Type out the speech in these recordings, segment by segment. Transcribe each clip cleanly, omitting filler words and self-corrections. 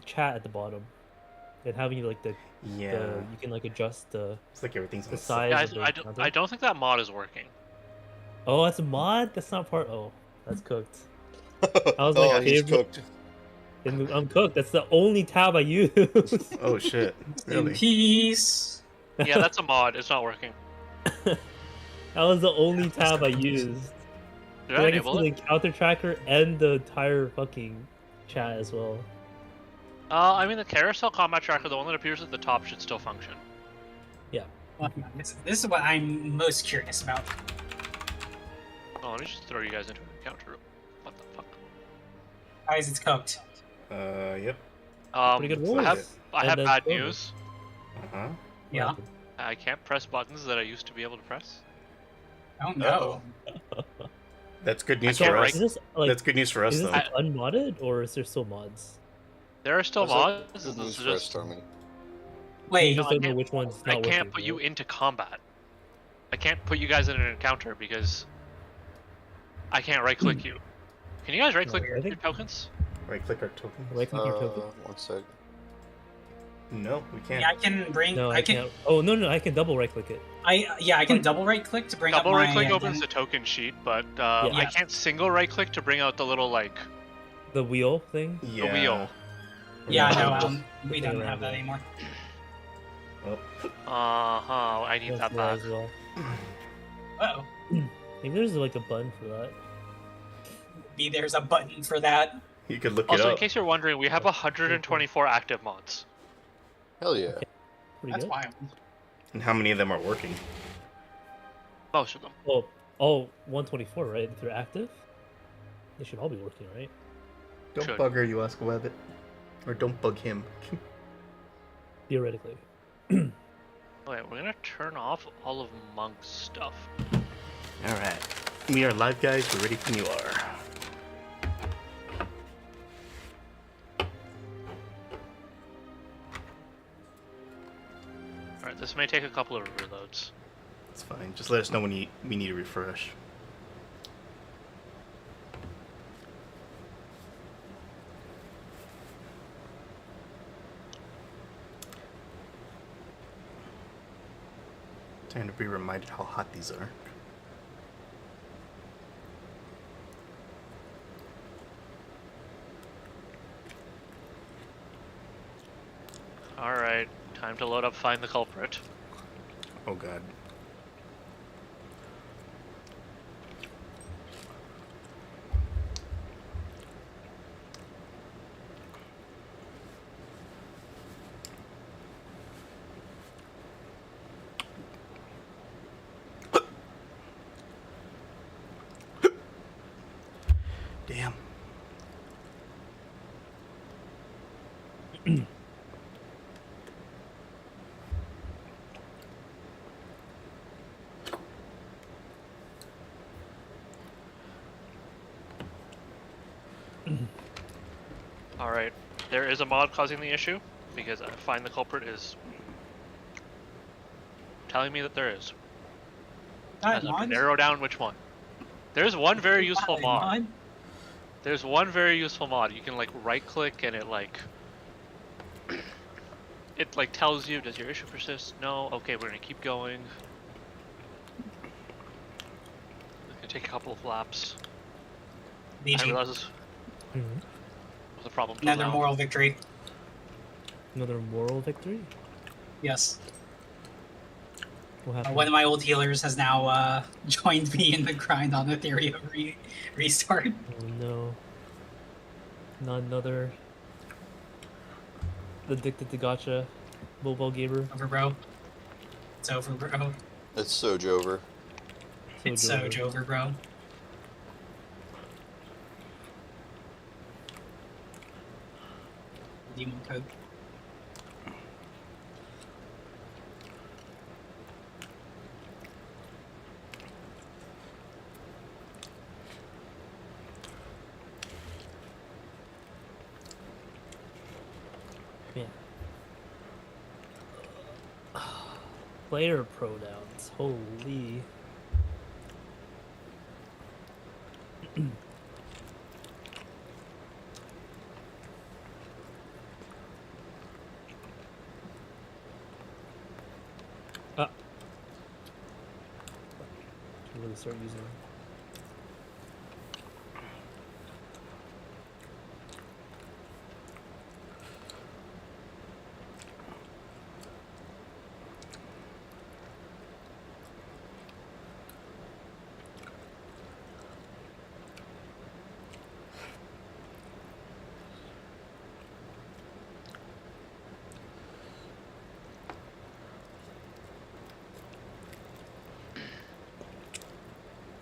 chat at the bottom, and having like the Yeah. you can like adjust It's like everything's on the the side. size Guys, of the counter. I don't think that mod is working. Oh, that's a mod. That's not part. Oh, that's cooked. I was Oh, like, he's favorite. cooked. I'm cooked. That's the only tab I use. Oh shit! In Really? peace. Yeah, that's a mod. It's not working. That was the only tab I used. Did So I I can see enable the it? counter tracker and the entire fucking chat as well. I mean, the carousel combat tracker, the one that appears at the top, should still function. Well, this is what I'm most curious about. Oh, let me just throw you guys into an encounter room. What the fuck? Guys, it's cooked. Yep. Pretty good I rolls. have And then bad silver. news. Uh huh. Yeah. I can't press buttons that I used to be able to press. Oh no. That's good news I for can't us. Is this like That's good news for us, is this though. like unmodded or is there still mods? There are still How's that mods. good news It's for us, just Tommy? You Wait, just I don't know can't- which one's I not can't working, put you right? into combat. I can't put you guys in an encounter because I can't right click you. Can you guys right click I your think- tokens? Right click our tokens. Right click your token. One sec. No, we can't. yeah, I can bring. No, I can. can't. Oh no, I can double right click it. I can double right click to bring Double up right my click opens the ident- token sheet, but I Yeah. can't single right click to bring out the little like The wheel thing. Yeah. wheel. Yeah, We're no, not- we don't have that anymore. Well, I need That's that why back. as well. Uh-oh. Maybe there's like a button for that. Maybe there's a button for that. you could look it Also, in up. case you're wondering, we have 124 active mods. Hell yeah. Pretty That's good. wild. And how many of them are working? Most of them. Oh, all 124, right? If they're active, they should all be working, right? Don't Should. bug her, you ask Webbit. Or don't bug him. Theoretically. Okay, we're gonna turn off all of Monk's stuff. Alright. We are live, guys. We're ready when you are. Alright, this may take a couple of reloads. It's fine. Just let us know when we need a refresh. Time to be reminded how hot these are. Alright, time to load up Find the Culprit. Oh god. Damn. Alright, there is a mod causing the issue, because Find the Culprit is telling me that there is. I That have to mod? narrow down which one. There's one very useful That mod. There's one very useful mod. You can like right click and it like it like tells you, does your issue persist? No. Okay, we're gonna keep going. It's gonna take a couple of laps. I BG. realize this Mhm. was a problem. till Another now. moral victory. Another moral victory. Yes. What happened? One of my old healers has now joined me in the grind on the theory of restart. Oh no. Not another addicted to gotcha mobile gamer. Over, bro. It's over, bro. It's so over. It's so Jover. over, bro. Demon code. Man. Player pronouns. Holy. really start using them.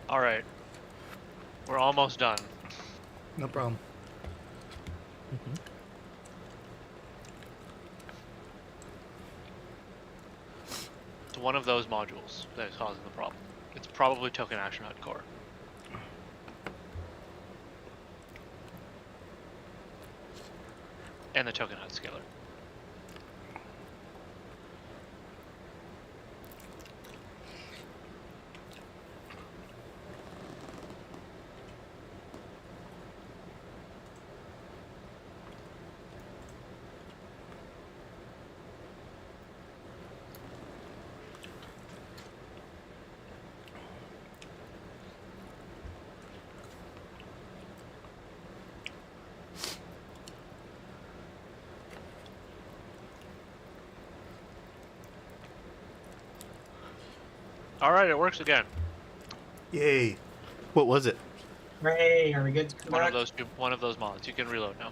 All right, we're almost done. No problem. Mhm. It's one of those modules that is causing the problem. It's probably Token Action HUD core. And the Token HUD scaler. All right, it works again. Yay. What was it? Hooray, are we good to come back? One of those mods. You can reload now.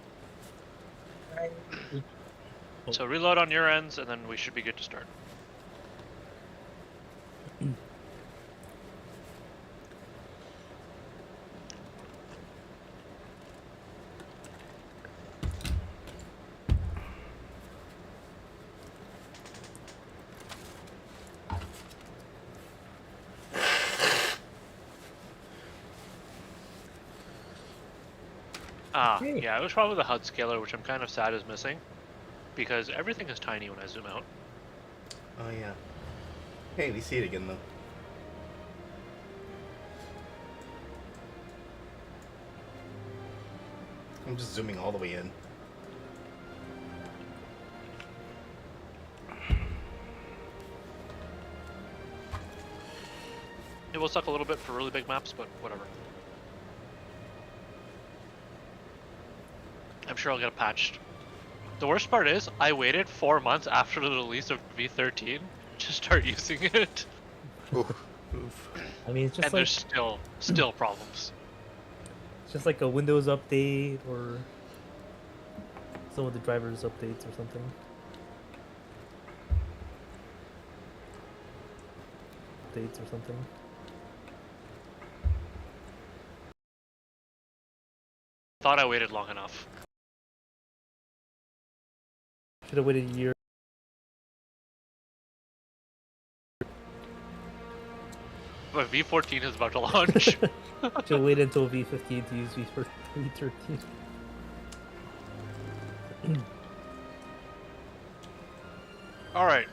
Hooray. So reload on your ends, and then we should be good to start. Okay. Yeah, it was probably the HUD scaler, which I'm kind of sad is missing, because everything is tiny when I zoom out. Oh, yeah. Hey, we see it again, though. I'm just zooming all the way in. It will suck a little bit for really big maps, but whatever. I'm sure I'll get it patched. The worst part is, I waited 4 months after the release of V13 to start using it, Oof. Oof. I mean, it's just and like there's still problems. it's just like a Windows update or some of the drivers updates or something. Updates or something. Thought I waited long enough. Should have waited a year. But V14 is about to launch. Should have waited until V15 to use V13. All right.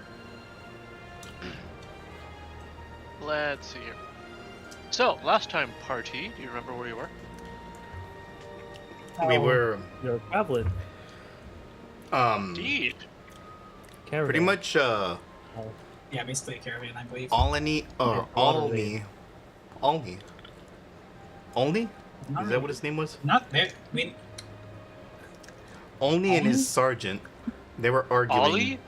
Let's see here. So, last time party, do you remember where you were? We Oh, were, You're traveling. Indeed. Caravan. pretty much, Yeah, basically a caravan, I believe. Alni, Yeah, Alni. Alni? Alni? Not Is that what his name was? Not there. I mean, Olney and Olney? his sergeant, they were arguing. Ollie?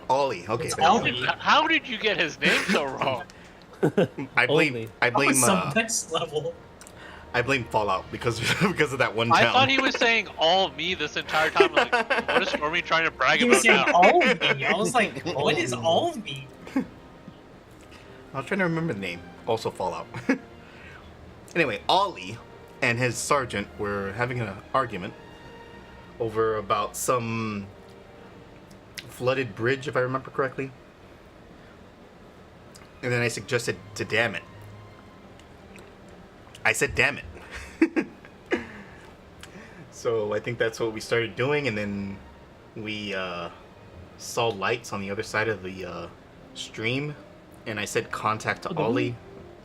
Ollie, okay. It's there you Ollie. How did you get his name so wrong? go. I blame, Olney. I blame, some next level. I blame Fallout because of that one town. I thought he was saying all me this entire time. Like, what is Stormy trying to brag He was about saying now? all of me. I was like, what is all of me? I was trying to remember the name. Also Fallout. Anyway, Ollie and his sergeant were having an argument over about some flooded bridge, if I remember correctly. And then I suggested to damn it. I said damn it. So I think that's what we started doing, and then we saw lights on the other side of the stream, and I said contact to Oh, did we? Ollie,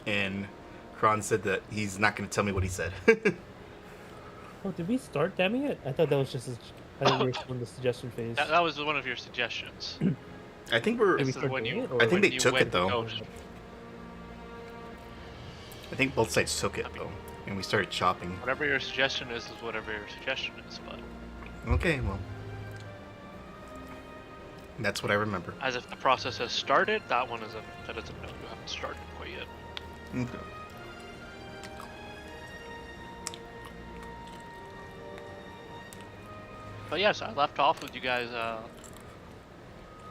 and Kron said that he's not going to tell me what he said. Oh, did we start damming it? I thought that was just I thought we were still in the suggestion phase. That was one of your suggestions. I think we're. Did we This is start when doing you- it? Or I think when they you took went it though. ghost. I think both sides took it though, and we started chopping. Whatever your suggestion is whatever your suggestion is, but Okay, well, that's what I remember. as if the process has started, that one is a no, you haven't started quite yet. Okay. But yes, I left off with you guys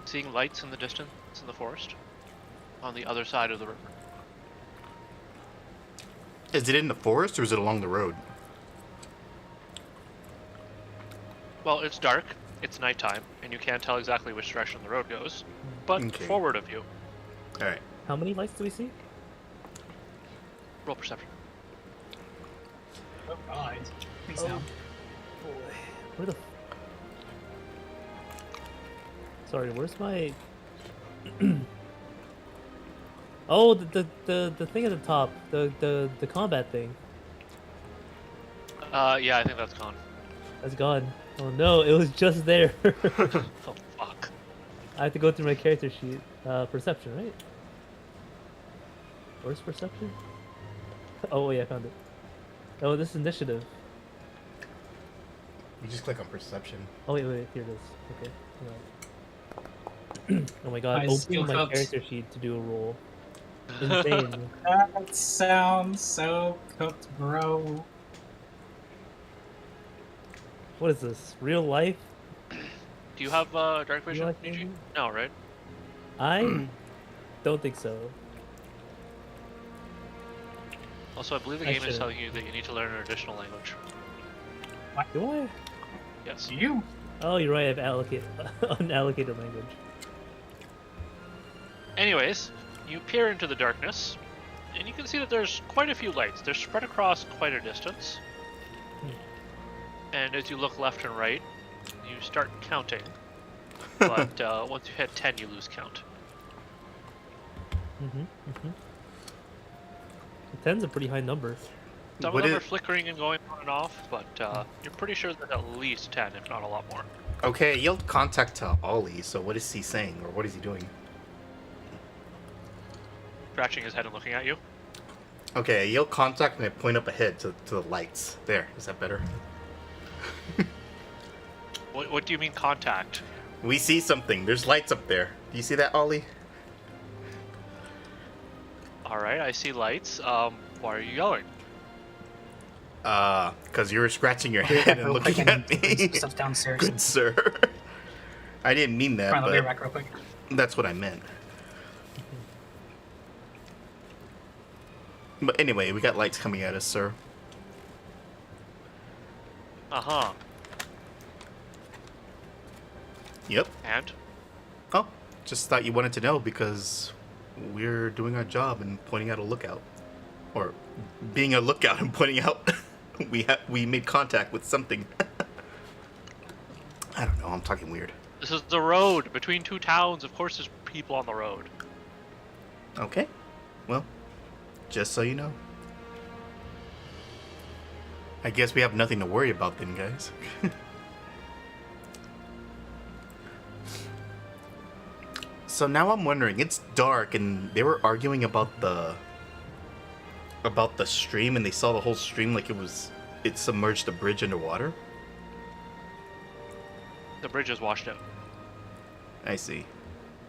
seeing lights in the distance in the forest on the other side of the river. Is it in the forest or is it along the road? Well, it's dark, it's nighttime, and you can't tell exactly which direction the road goes, but Okay. forward of you. All right. How many lights do we see? Roll perception. Oh god. Please no. Where the? Sorry, where's my? Oh, the thing at the top, the combat thing. Yeah, I think that's gone. That's gone. Oh no, it was just there. Oh, fuck. I have to go through my character sheet. Perception, right? Where's perception? Oh yeah, I found it. Oh, this is initiative. You just click on perception. Oh wait, here it is. Okay. Hang on. Oh my god, I still opening my cooked. character sheet to do a roll. Insane. That sounds so cooked, bro. What is this? Real life? Do you have dark vision, like DG? me? No, right? I don't think so. Also, I believe the I game is should. telling you that you need to learn an additional language. Do I? Yes. Do you? Oh, you're right. I have unallocated language. Anyways, you peer into the darkness, and you can see that there's quite a few lights. They're spread across quite a distance. And as you look left and right, you start counting. But once you hit 10, you lose count. Mm-hmm. 10's a pretty high number. Some What of them is- are flickering and going on and off, but you're pretty sure there's at least 10, if not a lot more. Okay, yield contact to Ollie. So what is he saying, or what is he doing? Scratching his head and looking at you. Okay, I yield contact and I point up ahead to the lights. There, is that better? What do you mean contact? We see something. There's lights up there. Do you see that, Ollie? Alright, I see lights. Why are you yelling? Because you were scratching your I'll be head back and real quick. looking I at need to bring me. some stuff downstairs. Good sir. I didn't mean that, Fine, I'll be but right back real quick. that's what I meant. But anyway, we got lights coming at us, sir. Uh-huh. Yep. And? Oh, just thought you wanted to know because we're doing our job and pointing out a lookout. Or being a lookout and pointing out we made contact with something. I don't know, I'm talking weird. This is the road between two towns. Of course there's people on the road. Okay. Well, just so you know. I guess we have nothing to worry about then, guys. So now I'm wondering, it's dark and they were arguing about the stream and they saw the whole stream like it submerged the bridge underwater. The bridge is washed out. I see.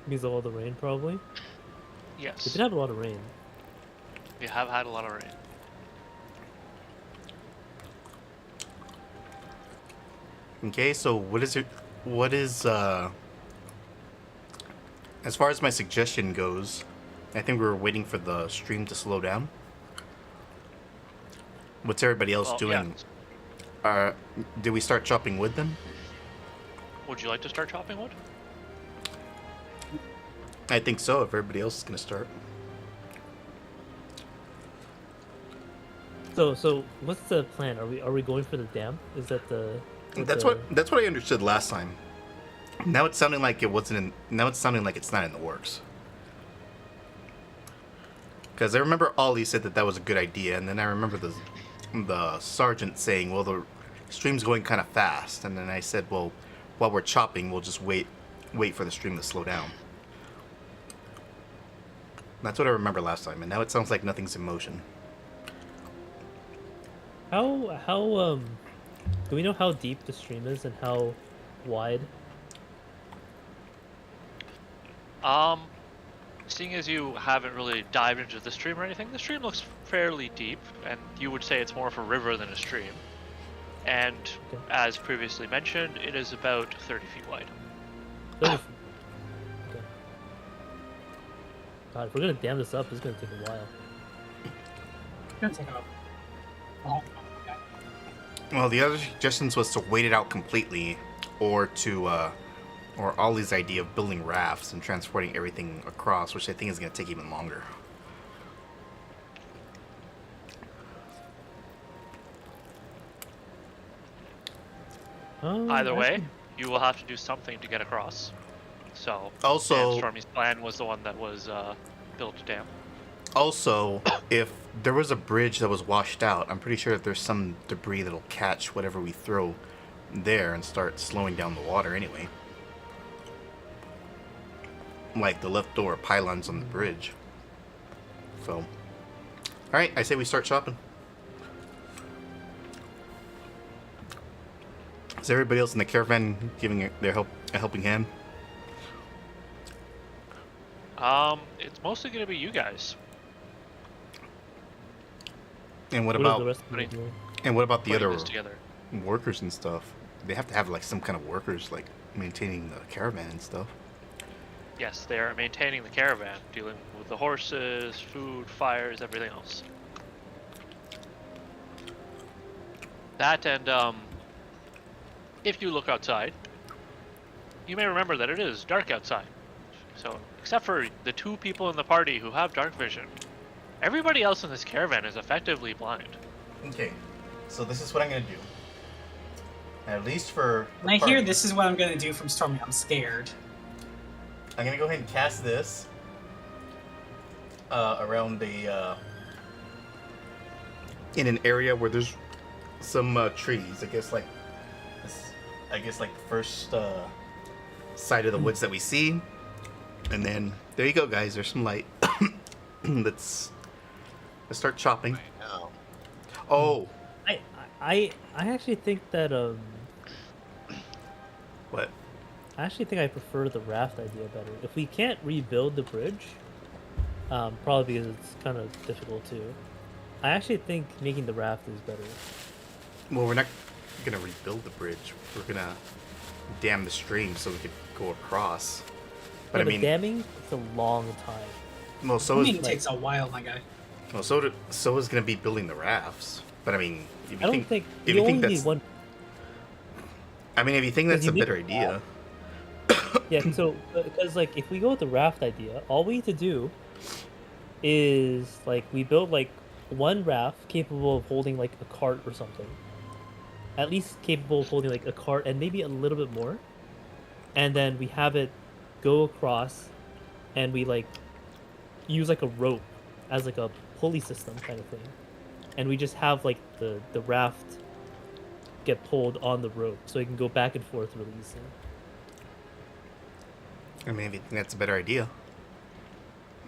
Because of all the rain, probably. We Yes. did have a lot of rain. We have had a lot of rain. Okay, so what is as far as my suggestion goes, I think we were waiting for the stream to slow down. What's everybody else Well, doing? yeah. Did we start chopping wood then? Would you like to start chopping wood? I think so, if everybody else is gonna start. So what's the plan? Are we going for the dam? Is that the? That's what I understood last time. Now it's sounding like now it's sounding like it's not in the works. Because I remember Ollie said that was a good idea, and then I remember the sergeant saying, "Well, the stream's going kind of fast," and then I said, "Well, while we're chopping, we'll just wait for the stream to slow down." That's what I remember last time, and now it sounds like nothing's in motion. How do we know how deep the stream is and how wide? Seeing as you haven't really dived into the stream or anything, the stream looks fairly deep, and you would say it's more of a river than a stream. And Okay. as previously mentioned, it is about 30 feet wide. 30 feet. Okay. God, if we're gonna dam this up, it's gonna take a while. It's gonna take a long time. Well, the other suggestions was to wait it out completely, or Ollie's idea of building rafts and transporting everything across, which I think is going to take even longer. Either way, actually- you will have to do something to get across. So, Also- Stormy's plan was the one that was built to dam. Also, if there was a bridge that was washed out, I'm pretty sure that there's some debris that'll catch whatever we throw there and start slowing down the water anyway. Like the leftover pylons on the bridge. So, alright, I say we start shopping. Is everybody else in the caravan giving their a helping hand? It's mostly going to be you guys. And what What is about the rest of the putting- doing? and what about the Putting other this together. workers and stuff? They have to have like some kind of workers like maintaining the caravan and stuff. Yes, they are maintaining the caravan, dealing with the horses, food, fires, everything else. That and if you look outside, you may remember that it is dark outside. So, except for the 2 people in the party who have dark vision, everybody else in this caravan is effectively blind. Okay, so this is what I'm gonna do. At least for When I hear this is what I'm gonna do from Stormy, I'm scared. I'm gonna go ahead and cast this around the in an area where there's some trees. I guess like this, I guess like the first side of the woods that we see, and then there you go, guys. There's some light. let's start chopping. Now, Oh, I actually think that what? I actually think I prefer the raft idea better. If we can't rebuild the bridge, probably because it's kind of difficult too. I actually think making the raft is better. Well, we're not gonna rebuild the bridge. We're gonna dam the stream so we could go across. But Yeah, I mean, damming, it's a long time. well, I so mean, is it takes a while, my guy. well, so is gonna be building the rafts. But I mean, if you I don't think if you you think only that's, need one. I mean, if you think that's you a need better a idea, Yeah, so because like if we go with the raft idea, all we need to do is like we build like one raft capable of holding like a cart or something. At least capable of holding like a cart and maybe a little bit more. And then we have it go across and we like use like a rope as like a pulley system kind of thing. And we just have like the raft get pulled on the rope so it can go back and forth really easily. I mean, if you think that's a better idea,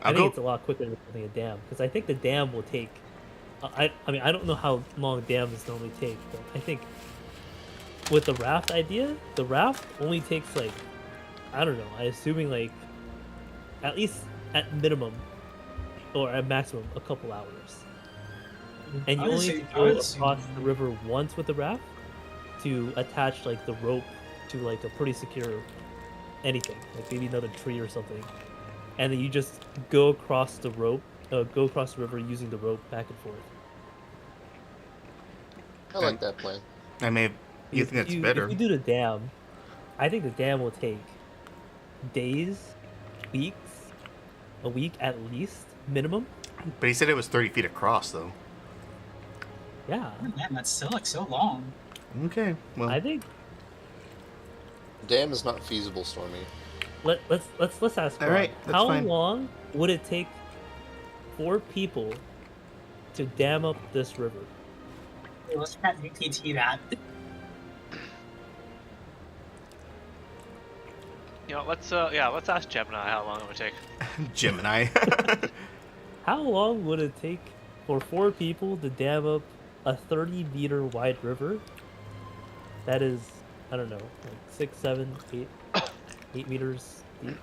I I'll think go. it's a lot quicker than building a dam because I think the dam will take. I mean I don't know how long dams normally take, but I think with the raft idea, the raft only takes like I don't know. I assuming like at least at minimum or at maximum a couple hours, and I you would only say- need to I would go assume- across the river once with the raft to attach like the rope to like a pretty secure anything, like maybe another tree or something, and then you just go across the rope, go across the river using the rope back and forth. I like that plan. I mean, you If think that's you- better? If you do the dam, I think the dam will take days, weeks, a week at least minimum. But he said it was 30 feet across, though. Yeah, Man, that's still like so long. Okay, well, I think Dam is not feasible, Stormy. let's ask. All Ron, right, that's how fine. long would it take 4 people to dam up this river? Hey, let's chat GPT that. You know, let's ask Gemini how long it would take. Gemini. How long would it take for 4 people to dam up a 30-meter wide river that is, I don't know, like 6, 7, 8, 8 meters deep.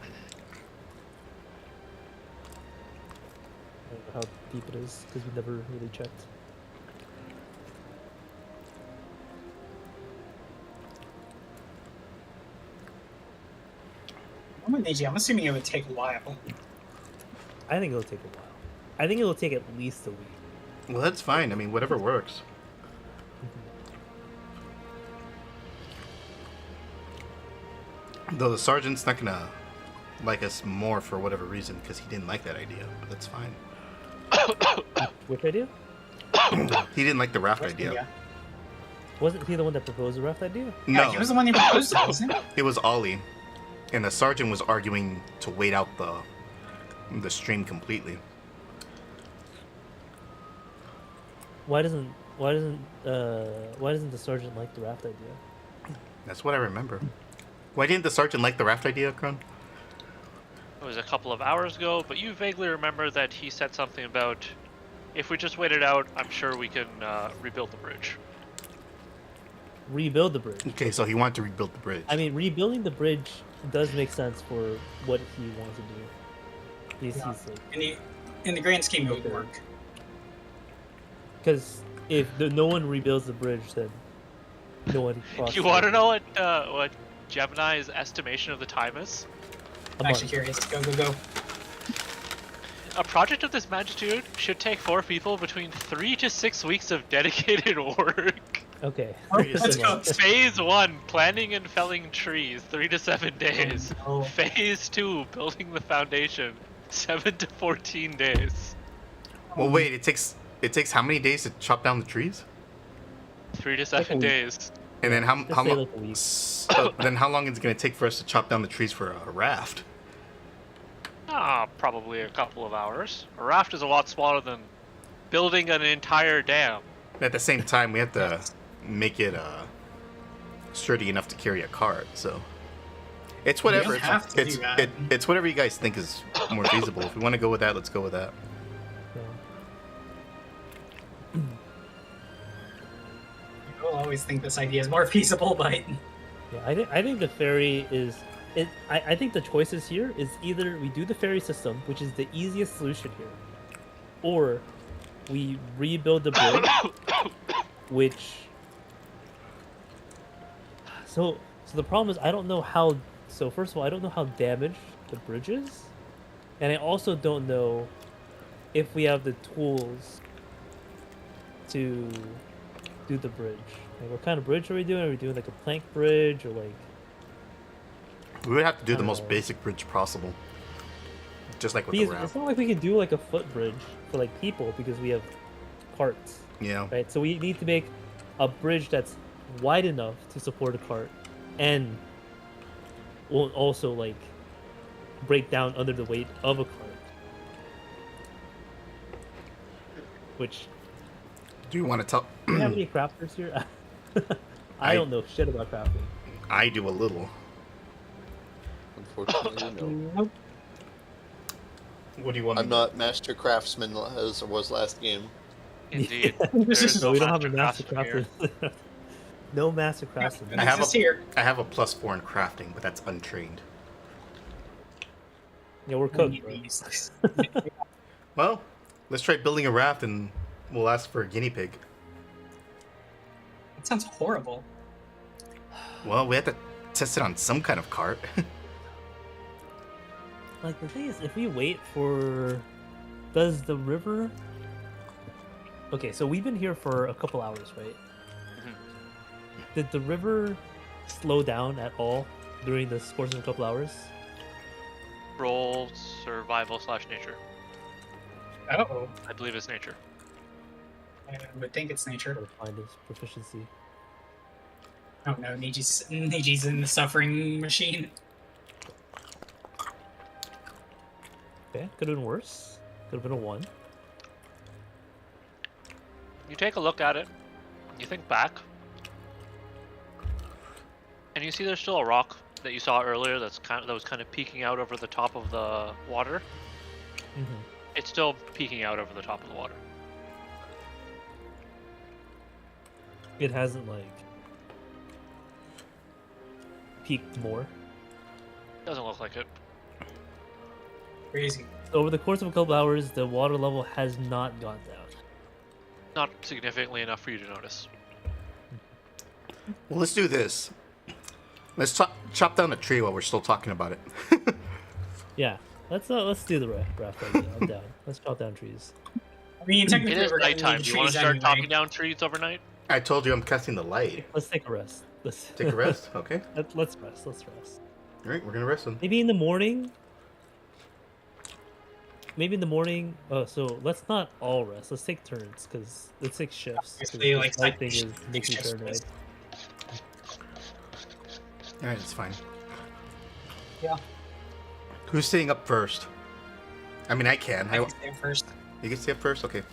I don't know how deep it is because we never really checked. I'm assuming it would take a while. I think it'll take a while. I think it'll take at least a week. Well, that's fine. I mean, whatever works. Though the sergeant's not gonna like us more for whatever reason because he didn't like that idea, but that's fine. Which idea? He didn't like the raft idea. Yeah. Wasn't he the one that proposed the raft idea? Yeah, No, he was the one who proposed it, wasn't it? it was Ollie, and the sergeant was arguing to wait out the stream completely. Why doesn't the sergeant like the raft idea? That's what I remember. Why didn't the sergeant like the raft idea, Kron? It was a couple of hours ago, but you vaguely remember that he said something about, if we just wait it out, I'm sure we can rebuild the bridge. Rebuild the bridge. Okay, so he wanted to rebuild the bridge. I mean, rebuilding the bridge does make sense for what he wants to do. He's like, In the grand scheme, it would Okay. work. because if no one rebuilds the bridge, then no one crosses. You want to know what Gemini's estimation of the time is? A I'm actually month. curious. Go. A project of this magnitude should take 4 people between 3 to 6 weeks of dedicated work. Okay. Let's go. Phase 1, planning and felling trees, 3 to 7 days. Oh, Phase 2, building the foundation, 7 to 14 days. Well, wait. It takes how many days to chop down the trees? 3 to Like a 7 week. days. And then how Let's how say long? like a week. Then how long is it going to take for us to chop down the trees for a raft? Probably a couple of hours. A raft is a lot smaller than building an entire dam. At the same time, we have to make it sturdy enough to carry a cart. So it's whatever. don't have to It's do that. it's whatever you guys think is more feasible. If we want to go with that, let's go with that. Yeah. You'll always think this idea is more feasible, but Yeah, I think the ferry is. I think the choices here is either we do the ferry system, which is the easiest solution here, or we rebuild the bridge, which. So the problem is I don't know how. So first of all, I don't know how damaged the bridge is, and I also don't know if we have the tools to do the bridge. Like, what kind of bridge are we doing? Are we doing like a plank bridge or like? We would have to do I the don't most know. basic bridge possible, just like with Because the it's raft. not like we can do like a footbridge for like people because we have carts, Yeah. right? So we need to make a bridge that's wide enough to support a cart and won't also like break down under the weight of a cart. Which Do you want to tell? do you have any crafters here? I don't know shit about crafting. I do a little. Unfortunately, no. nope. What do you want? I'm not master craftsman as I was last game. Indeed. This is There's No, we don't have a master master craftsman crafter. here. No master craftsman. I have This is a- here. I have a +4 in crafting, but that's untrained. Yeah, we're cooked. Bro. Useless. Well, let's try building a raft, and we'll ask for a guinea pig. That sounds horrible. Well, we have to test it on some kind of cart. Like, the thing is, if we wait for... Does the river... Okay, so we've been here for a couple hours, right? Mhm. Did the river slow down at all during the course of a couple hours? Roll survival / nature. Oh, I believe it's nature. I would think it's nature. Gotta find his proficiency. Oh no, Niji's in the suffering machine. Okay, could have been worse. Could have been a 1. You take a look at it, you think back, and you see there's still a rock that you saw earlier that was kind of peeking out over the top of the water. Mm-hmm. It's still peeking out over the top of the water. it hasn't like peaked more. Doesn't look like it. Crazy. Over the course of a couple hours, the water level has not gone down. Not significantly enough for you to notice. Well, let's do this. Let's chop down a tree while we're still talking about it. Yeah, let's do the raft idea. I'm down. Let's chop down trees. I mean, It technically, is we're gonna nighttime. need Do you want to trees start anyway. chopping down trees overnight? I told you I'm casting the light. Let's take a rest. Let's Take a rest. Okay. let's rest. Let's rest. All right, we're gonna rest them. Maybe in the morning. Maybe in the morning. Oh, so let's not all rest. Let's take turns because let's take shifts. 'cause Basically, this like, light thing is six makes you shifts, paranoid. All right, it's fine. Yeah. Who's staying up first? I mean, I can. I can stay up first. You can stay up first. Okay.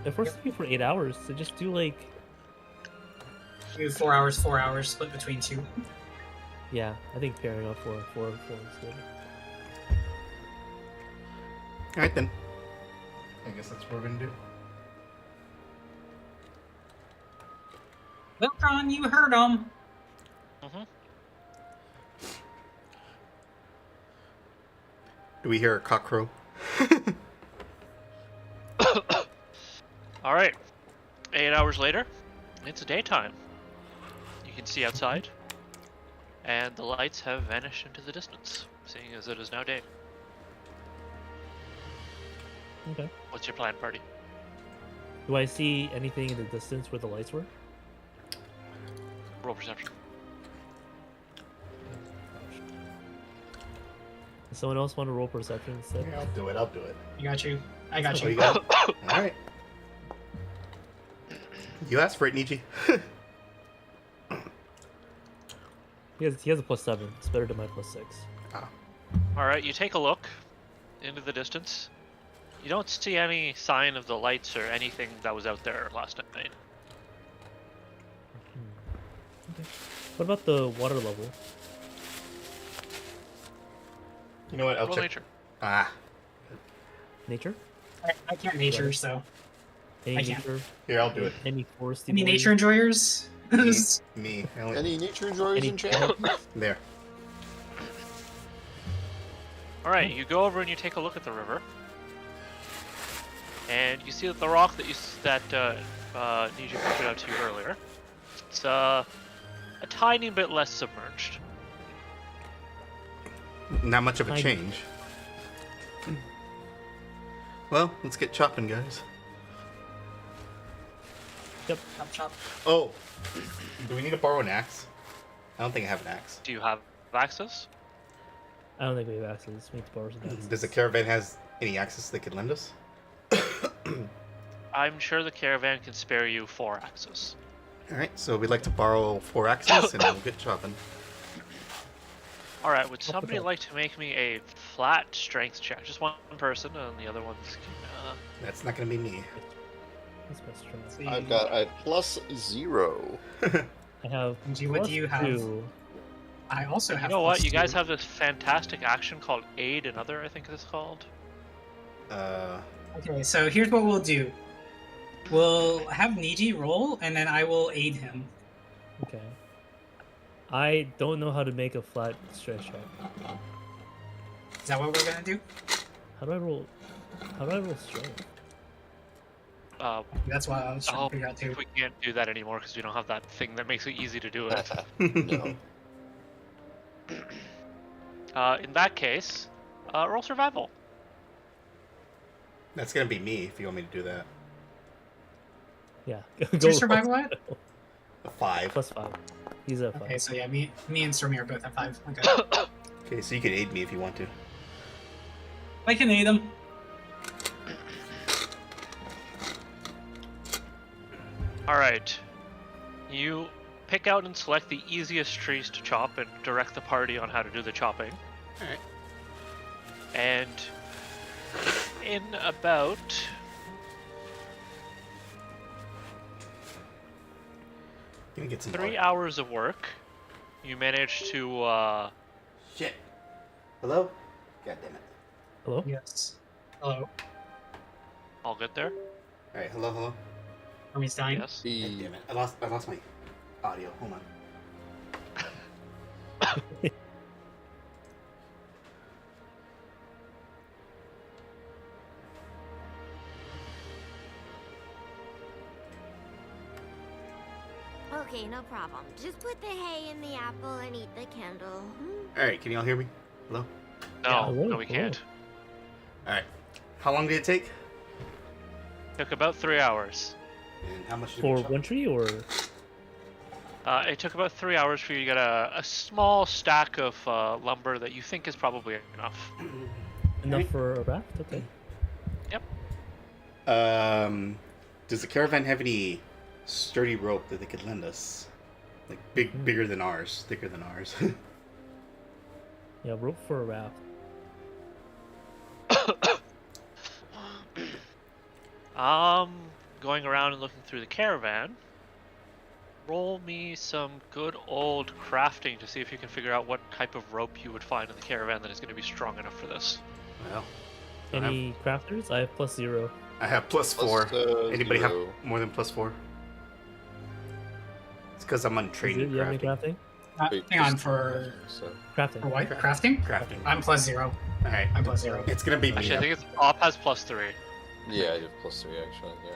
If we're sleeping for 8 hours, so just do like Do 4 hours, split between two. yeah. I think pairing up four is good. All right then. I guess that's what we're gonna do. Wiltron, you heard him. Mm-hmm. Do we hear a cock crow? All right. 8 hours later, it's daytime. You can see outside, and the lights have vanished into the distance, seeing as it is now day. Okay. What's your plan, party? Do I see anything in the distance where the lights were? Roll perception. Does someone else want to roll perception instead? Yeah, I'll do it. I'll do it. I got you. I got What you. you got? All right. You asked for it, Niji. He has a +7. It's better than my +6. All right, you take a look into the distance. You don't see any sign of the lights or anything that was out there last night. What about the water level? You know what? I'll Roll check. nature. Ah, Nature? I can't nature, so. Any I can't. nature? here, I'll do it. Any foresty? Any boys? nature enjoyers? Me. I only- Any nature enjoyers Any in chat? There. All right, you go over and you take a look at the river, and you see that the rock that Niji pointed out to you earlier, it's a tiny bit less submerged. Not much of a I- change. Well, let's get chopping, guys. Chop, chop. Oh, do we need to borrow an axe? I don't think I have an axe. Do you have access? I don't think we have access. We need to borrow some access. Does the caravan has any axes they could lend us? I'm sure the caravan can spare you 4 axes. All right, so we'd like to borrow 4 axes and we'll get chopping. All right, would the somebody hell? like to make me a flat strength check? Just one person, and the other ones can. That's not gonna be me. That's my strength. See, I've got a +0. I have. Angie, what do you have? +2. I also You have. know what? You +2. guys have this fantastic action called Aid Another, I think it's called. Okay, so here's what we'll do. We'll have Niji roll, and then I will aid him. Okay. I don't know how to make a flat strength check. Is that what we're gonna do? How do I roll? How do I roll strength? That's what I was trying Oh, to figure out too. we can't do that anymore because we don't have that thing that makes it easy to do it. No. In that case, roll survival. That's gonna be me if you want me to do that. Yeah. What's your survival at? A 5. +5. He's at 5. Okay, so yeah, me and Stormy are both at 5. Okay. Okay, so you can aid me if you want to. I can aid him. All right. You pick out and select the easiest trees to chop and direct the party on how to do the chopping. Alright. And in about Gonna get some 3 water. hours of work, you manage to Shit. Hello? God damn it. Hello? Yes. Hello. I'll get there. Alright, hello, hello. Hermes dying. Yes. God The damn it! I lost my audio. Hold on. Okay, no problem. Just put the hay in the apple and eat the candle. All right, can y'all hear me? Hello. No, hello, no, we hello. can't. All right. How long did it take? Took about 3 hours. And how much did For we chop? one tree or It took about 3 hours for you to get a small stack of lumber that you think is probably enough. enough for a raft? Okay. Does the caravan have any sturdy rope that they could lend us? Like bigger than ours, thicker than ours. Yeah, rope for a raft. Going around and looking through the caravan. Roll me some good old crafting to see if you can figure out what type of rope you would find in the caravan that is going to be strong enough for this. Well, Any crafters? I have +0. I have +4. Plus, Anybody have 0. more than +4? It's because I'm on Is it, trading you have any crafting. crafting? Wait, Hang on just- for So Crafting. what? Crafting? Crafting. I'm +0. All right. I'm +0. It's gonna be me. Actually, I think it's Op has +3. yeah, I have +3 actually. Yeah.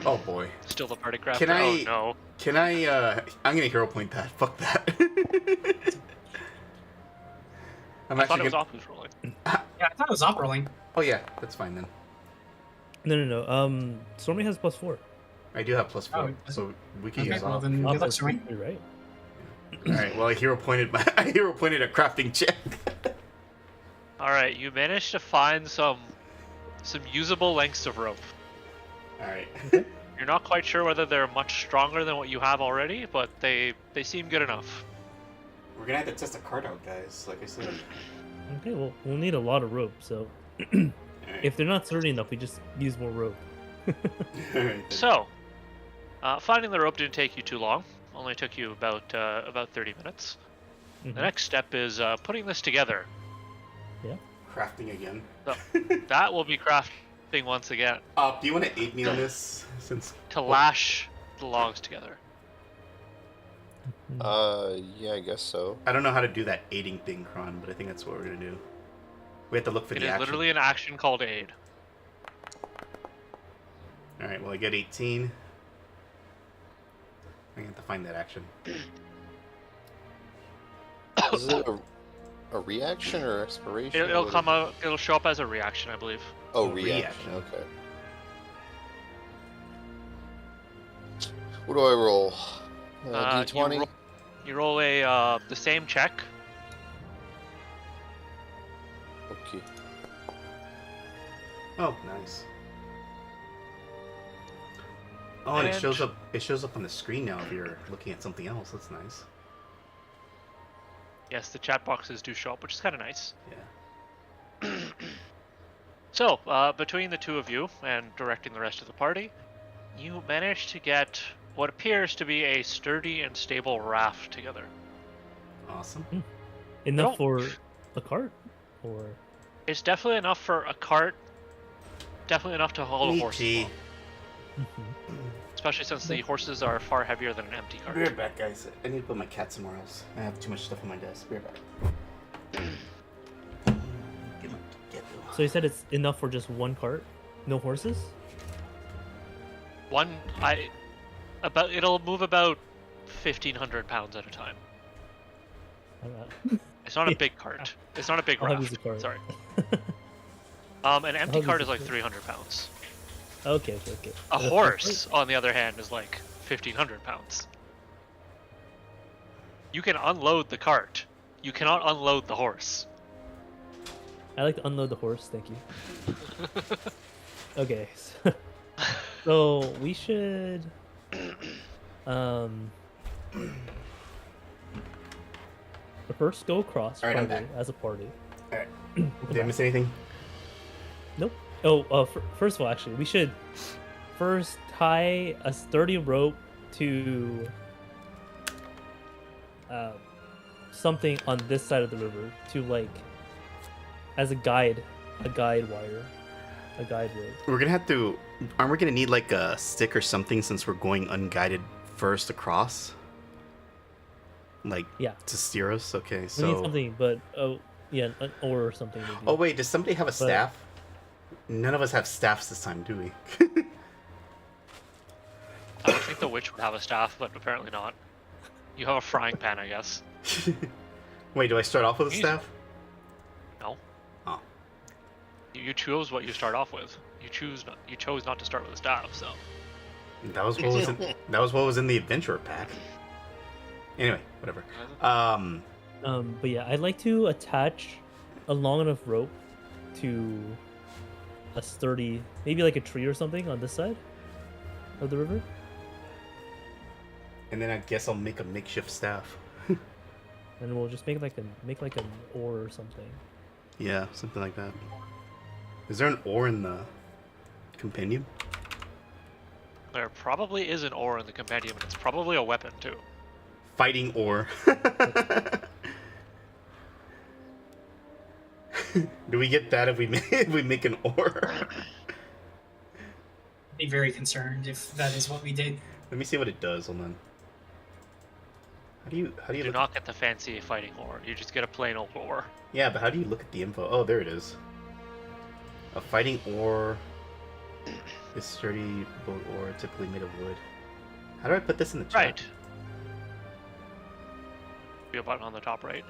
Oh boy. Still the party crafter. Can I- Oh no. Can I? I'm gonna hero point that. Fuck that. I'm I thought actually it was gonna. Op who's rolling. Yeah, I thought it was op rolling. Oh yeah, that's fine then. No. Stormy has +4. I do have +4, Oh, so we can Okay, use well all. then Op good luck, has Stormy. +3, right? All right. Well, I hero pointed a crafting check. All right, you managed to find some usable lengths of rope. All right. You're not quite sure whether they're much stronger than what you have already, but they seem good enough. We're gonna have to test a card out, guys. Like I said. Okay, well, we'll need a lot of rope, so All right. if they're not sturdy enough, we just use more rope. All right, then. So, finding the rope didn't take you too long. Only took you about 30 minutes. Mhm. The next step is putting this together. Crafting again. So, that will be crafting once again Do you want to aid me on this? Since to lash the logs together. Yeah, I guess so. I don't know how to do that aiding thing, Kron, but I think that's what we're gonna do. We have to look for It the is action. literally an action called aid. All right. Well, I get 18. I have to find that action. Is it a reaction or expiration? It'll What come is- out. It'll show up as a reaction, I believe. Oh, a reaction. reaction. Okay. What do I roll? D20. You roll a the same check. Okay. Oh, nice. Oh, and it And- shows up. It shows up on the screen now if you're looking at something else. That's nice. Yes, the chat boxes do show up, which is kind of nice. Yeah. So, between the two of you and directing the rest of the party, you manage to get what appears to be a sturdy and stable raft together. Awesome. Enough don't- for a cart? Or It's definitely enough for a cart, definitely enough to haul a horse, as Meaty. well, especially since the horses are far heavier than an empty I'll be right cart. back, guys. I need to put my cat somewhere else. I have too much stuff on my desk. Be right back. Get my So you said it's enough for just one cart? No horses? It'll move about 1,500 pounds at a time. Alright. It's not a big cart. It's not a big How heavy is raft. the cart? Sorry. An empty heavy cart is is the like cart? 300 pounds. Okay. A horse, on the other hand, is like 1,500 pounds. You can unload the cart. You cannot unload the horse. I like to unload the horse, thank you. Okay. So we should first go across Alright, I'm probably, back. as a party. Alright. We'll come Did I back. miss anything? Nope. Oh, first of all, actually, we should first tie a sturdy rope to something on this side of the river to like as a guide wire. a guide road. We're gonna have to. Aren't we gonna need like a stick or something since we're going unguided first across? Like Yeah. to steer us. Okay, We need so. something, but yeah, an oar or something. Maybe. Oh wait, does somebody have a staff? None of us have staffs this time, do we? I would think the witch would have a staff, but apparently not. You have a frying pan, I guess. Wait, do I start off with a Jeez. staff? No. Oh. You chose what you start off with. You chose not to start with a staff, so. That was what was in, that was what was in the adventure pack. Anyway, whatever. But yeah, I'd like to attach a long enough rope to a sturdy, maybe like a tree or something on this side of the river. And then I guess I'll make a makeshift staff. And we'll just make like an oar or something. Yeah, something like that. Is there an oar in the compendium? There probably is an oar in the compendium, and it's probably a weapon too. Fighting oar. Do we get that if we make an oar? Be very concerned if that is what we did. Let me see what it does. Hold on. How do you You do look? not get the fancy fighting oar. You just get a plain old oar. Yeah, but how do you look at the info? Oh, there it is. A fighting oar is sturdy boat oar, typically made of wood. How do I put this in the chat? Right. Be a button on the top right.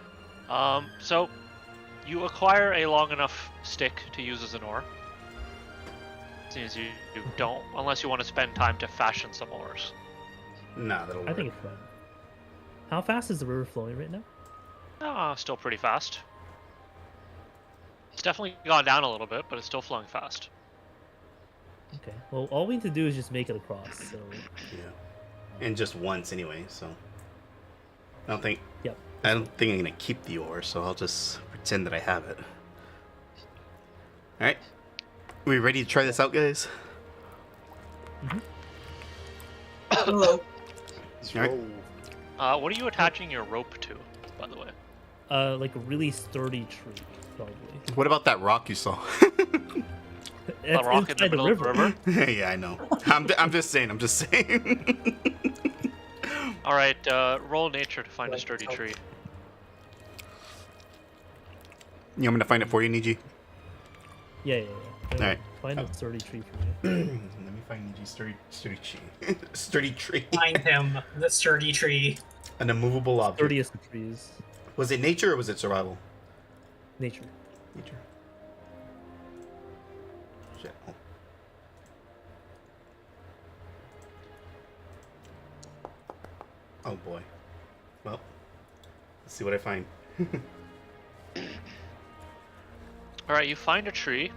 So you acquire a long enough stick to use as an oar. Seems you don't, unless you want to spend time to fashion some oars. Nah, that'll work. I think it's fun. How fast is the river flowing right now? Still pretty fast. It's definitely gone down a little bit, but it's still flowing fast. Okay. Well, all we need to do is just make it across. So Yeah. And just once anyway, so I don't think Yep. I don't think I'm gonna keep the oar, so I'll just pretend that I have it. Alright. We ready to try this out, guys? Hello. Alright. What are you attaching your rope to, by the way? like a really sturdy tree, probably. What about that rock you saw? It's rock in the inside middle of the river? Yeah, I know. I'm just saying. All right, roll nature to find a sturdy tree. You want me to find it for you, Niji? Yeah. Alright. Find a sturdy tree for me. Let me find Niji sturdy tree. Sturdy tree. Find him, the sturdy tree. An immovable object. Sturdiest of trees. Was it nature or was it survival? Nature. Nature. Shit. Oh boy. Well, let's see what I find. All right, you find a tree.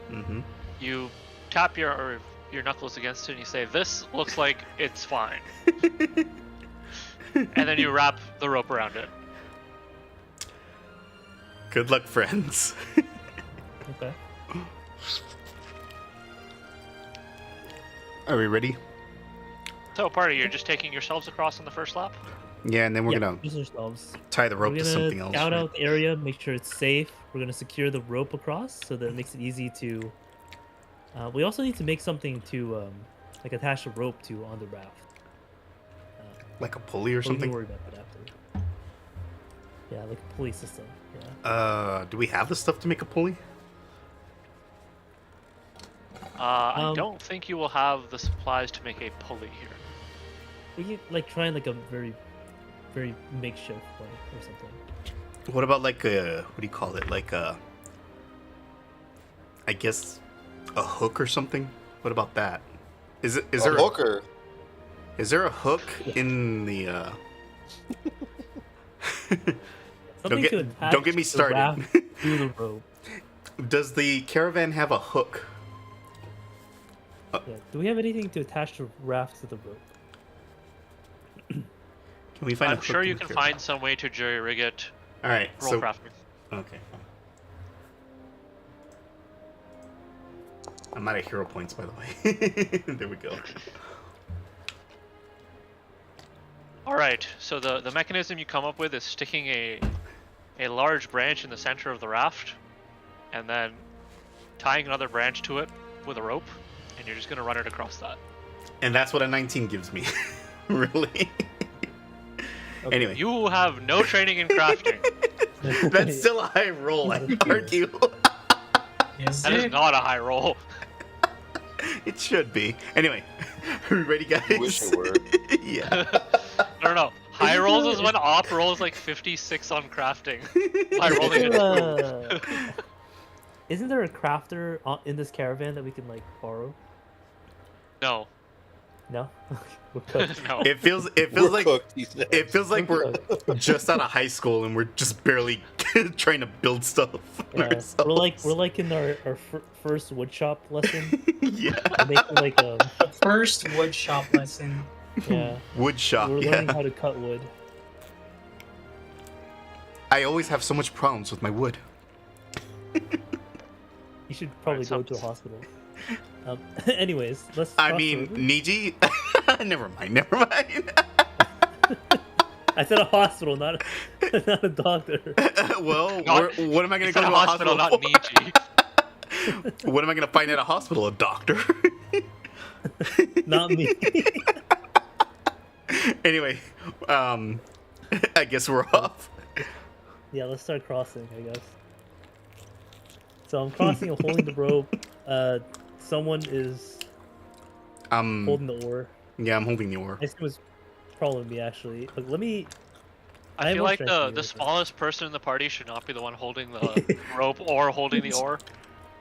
Mm-hmm. You tap your knuckles against it and you say, "This looks like it's fine." And then you wrap the rope around it. Good luck, friends. Okay. Are we ready? So, party, you're just taking yourselves across on the first lap? Yeah, and then we're Yeah, gonna use ourselves. tie the rope We're to gonna something else. scout right? out the area, make sure it's safe. We're gonna secure the rope across so that it makes it easy to. We also need to make something to like attach a rope to on the raft. Like a pulley or But we can something. worry about that after. Yeah, like a pulley system. Yeah. Do we have the stuff to make a pulley? I Um, don't think you will have the supplies to make a pulley here. We could like try like a very, very makeshift way or something. What about like a what do you call it? Like a, I guess, a hook or something. What about that? Is there hooker? is there a hook in the? Something get- to attach don't get me the started. raft to the rope. Does the caravan have a hook? Yeah. Do we have anything to attach the raft to the rope? Can we find? a I'm hook sure in you the can caravan? find some way to jury rig it. All right. Roll So crafting. okay. Fine. I'm out of hero points, by the way. There we go. All right. So the mechanism you come up with is sticking a large branch in the center of the raft, and then tying another branch to it with a rope, and you're just gonna run it across that. And that's what a 19 gives me. Really? Okay. Anyway, You have no training in crafting. that's still a high roll, I argue. Is That is it? not a high roll. It should be. Anyway, are we ready, guys? Wish it were. Yeah. No. High rolls is when op rolls like 56 on crafting. By rolling Isn't it. there, isn't there a crafter in this caravan that we can like borrow? No. No. We're cooked. No. It feels We're like cooked, he said. it feels like we're We're just out of high school and we're just barely trying to build stuff. Yeah, ourselves. we're like in our first woodshop lesson. Yeah. We're making like a First wood shop lesson. yeah. Wood shop. We're learning Yeah. how to cut wood. I always have so much problems with my wood. You should probably Alright, go so- to a hospital. Anyways, let's. I cross the mean, river. Niji. Never mind. I said a hospital, not not a doctor. Well, Not- what am I going to It's go a to a hospital, hospital not for? Nietzsche. What am I going to find at a hospital? A doctor. Not me. Anyway, I guess we're off. Yeah, let's start crossing, I guess. So I'm crossing and holding the rope. Someone is holding the oar. Yeah, I'm holding the oar. I assume it was probably me actually. Look, let me. I have feel more like strength than you, the but- smallest person in the party should not be the one holding the rope or holding the oar.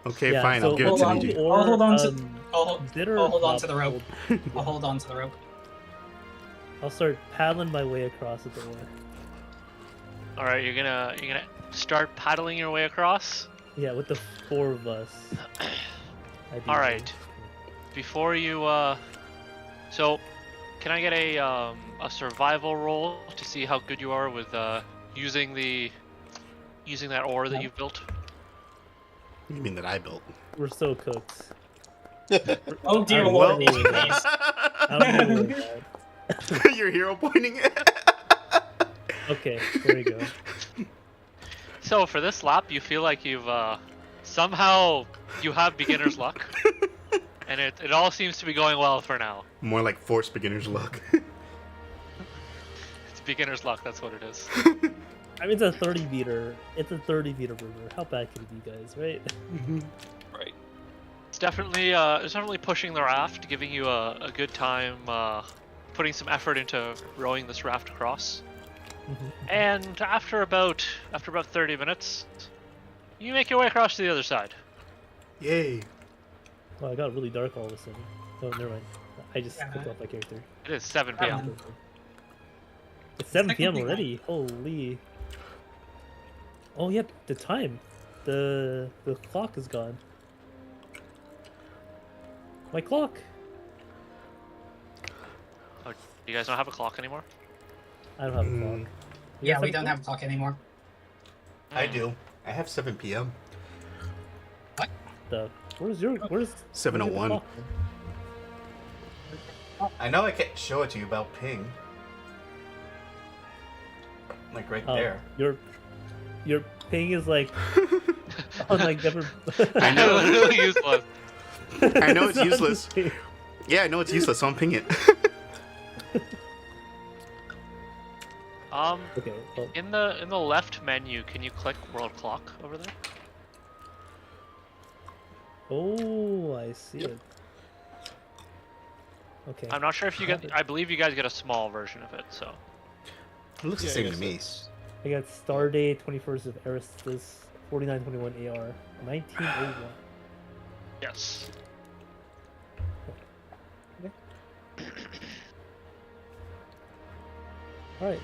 Okay, Yeah, fine. so I'll give it hold to on. Niji. Or, I'll hold on to- um, I'll, bitter I'll hold on not to the rope. hold. I'll hold on to the rope. I'll start paddling my way across with the oar. All right, you're gonna start paddling your way across. Yeah, with the four of us. All right. Before you so can I get a survival roll to see how good you are with using that oar that you've built? You mean that I built? We're so cooked. Oh dear I'm lord, well- please. I'm really bad. Your hero pointing it. Okay, there we go. So for this lap, you feel like you've somehow you have beginner's luck, and it all seems to be going well for now. More like forced beginner's luck. It's beginner's luck. That's what it is. I mean, it's a 30 meter. It's a 30 meter river. How bad could it be, guys? Right? Right. It's definitely pushing the raft, giving you a good time, putting some effort into rowing this raft across. And after about 30 minutes, you make your way across to the other side. Yay. Well, I got really dark all of a sudden. Oh, never mind. I just clicked off my character. It is 7 p.m. It's 7 p.m. technically already. Holy. Oh, yep. The time. The clock is gone. My clock. Oh, you guys don't have a clock anymore? I don't have a clock. You Yeah, guys we a don't clock? have a clock anymore. I do. I have 7 p.m. Where's 7:01. clock? I know I can't show it to you about ping. Like right Oh, there. Your ping is like on like never. I know. Literally useless. I know it's not the useless. same. Yeah, I know it's useless, so I'm ping it. Okay. Well, In the left menu, can you click world clock over there? oh, I see it. Okay. I'm not sure if you get. I believe you guys get a small version of it. So It looks Yeah, the same I to guess me. that's- I got Stardate 21st of Aristus 4921 AR 1901. yes. All right.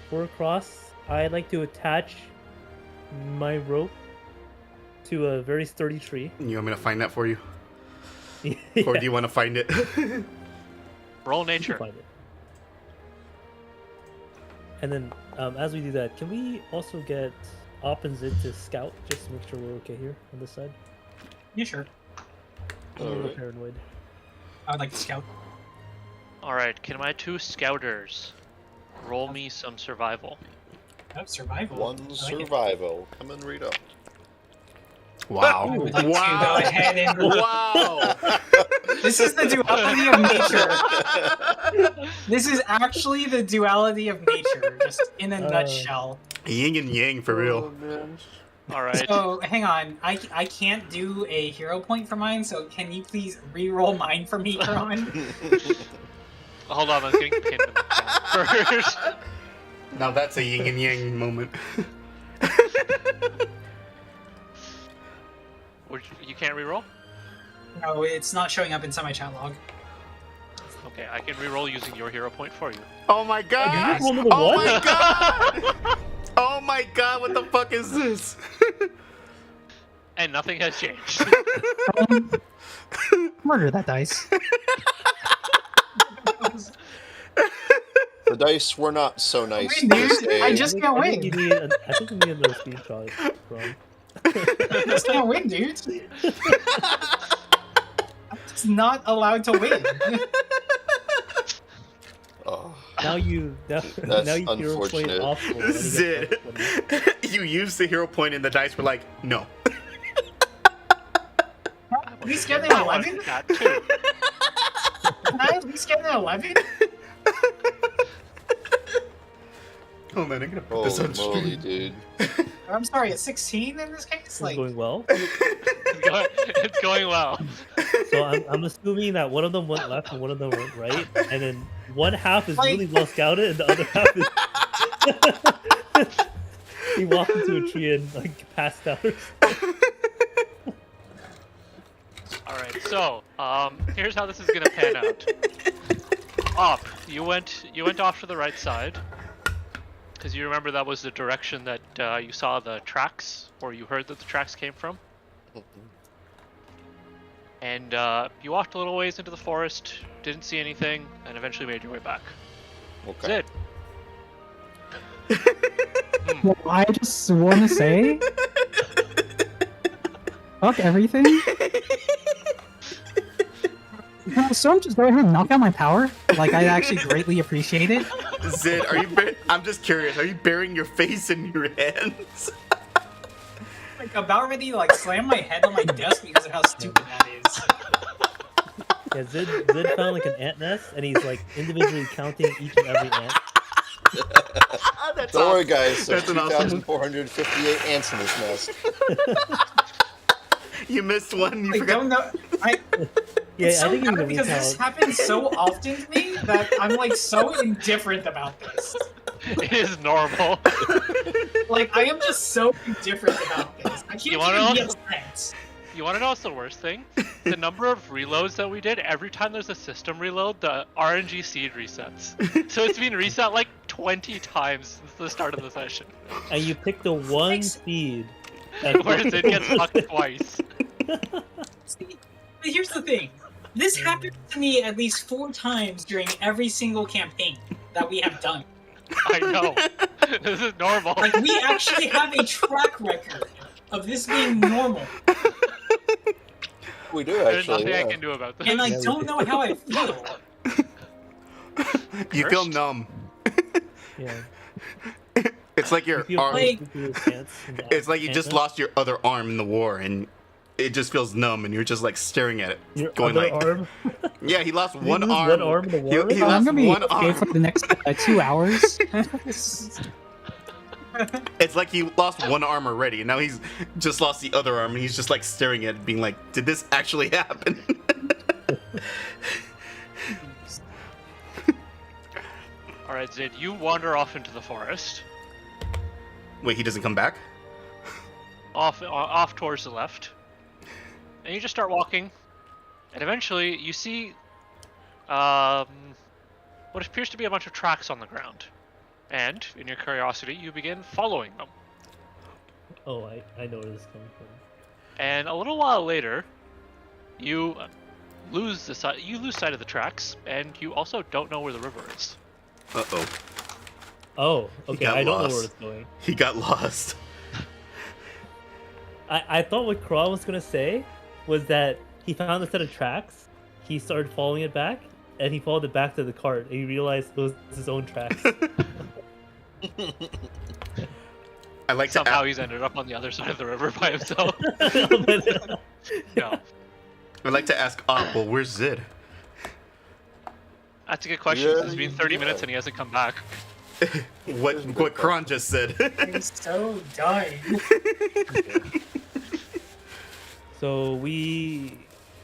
For across, I'd like to attach my rope to a very sturdy tree. You want me to find that for you? Yeah, Or do you want to find it? Roll you can nature. find it. And then, as we do that, can we also get opposite to scout just to make sure we're okay here on this side? Yeah, sure. I'm a little Alright. paranoid. I would like to scout. All right. Can my two scouters roll me some survival? Oh, survival. One I like it. survival. Come and read up. Wow. I would like to go Wow. ahead and. Wow. This is the duality of nature. This is actually the duality of nature, just in a nutshell. Yin and yang for Oh, real. man. All right. So, hang on. I can't do a hero point for mine, so can you please re-roll mine for me, Kron? Hold on, I'm getting pinned in the chat first. Now that's a yin and yang moment. You can't reroll? No, it's not showing up inside my chat log. Okay, I can reroll using your hero point for you. Oh my god! Okay. Roll number Oh one? my god! Oh my god, what the fuck is this? And nothing has changed. Murder that dice. The dice were not so nice Wait, this dude, day. I just can't I think win. you need I think you need another screenshot from. I just can't win, dude. I'm just not allowed to win. Oh, Now you hero point unfortunate. off roll and you get Zid, +20. you used the hero point and the dice were like, no. At least get an I want 11? that too. Can I at least get an 11? Oh man, I'm gonna put this holy on moly, stream. dude. I'm sorry, a 16 in this case? This is Like, going well. It's going well. So I'm assuming that one of them went left and one of them went right, and then one half is Like- really well scouted and the other half is he walked into a tree and like passed out. All right, so here's how this is gonna pan out. Up, you went off to the right side, because you remember that was the direction that you saw the tracks, or you heard that the tracks came from. And you walked a little ways into the forest, didn't see anything, and eventually made your way back. Okay. Zid, Well, I just want to say, fuck everything. Can Storm just go ahead and knock out my power? Like, I actually greatly appreciate it. Zid, I'm just curious, are you burying your face in your hands? about ready to like slam my head on my desk because of how stupid that is. Yeah, Zid found like an ant nest and he's like individually counting each and every ant. That's Don't worry, awesome. guys. There's That's an awesome. 2,458 ants in this nest. You missed one. You I forgot. don't know. Yeah, It's so I think bad you because this happens so often to me that I'm like so indifferent about this. it is normal. Like I am just so indifferent about this. I You can't wanna even be know- upset. You want to know what's the worst thing? The number of reloads that we did, every time there's a system reload, the RNG seed resets. So it's been reset like 20 times since the start of the session. And you pick the one Thanks. speed. Where it gets fucked twice. See, but here's the thing. This happened to me at least 4 times during every single campaign that we have done. I know. This is normal. Like we actually have a track record of this being normal, We do There's actually. nothing I Yeah. can do about this. and I Yeah, we don't know how I feel. You feel Cursed? numb. Yeah. It's like your You feel arm. like- It's like you just lost your other arm in the war, and it just feels numb, and you're just like staring at it, your going other like, arm. "Yeah, he lost you one lose arm. one arm in the war? He I'm lost gonna be one okay arm. for the next 2 hours. It's like he lost one arm already, and now he's just lost the other arm, and he's just like staring at it, being like, "Did this actually happen?" Alright, Zid, you wander off into the forest, Wait, he doesn't come back? off towards the left, and you just start walking, and eventually you see what appears to be a bunch of tracks on the ground. And, in your curiosity, you begin following them. Oh, I know where this is coming from. And a little while later, you lose sight of the tracks, and you also don't know where the river is. Uh-oh. Oh, okay. got I don't know lost. where it's going. He got lost. I thought what Kral was gonna say was that he found a set of tracks, he started following it back, and he followed it back to the cart, and he realized it was his own tracks. I like to Somehow he's ended up on the other side of the river by himself. No. I'd like to ask well, where's Zid? That's a good question. Yeah, It's been 30 minutes and he hasn't come back. What Kron just said. I'm so done. So we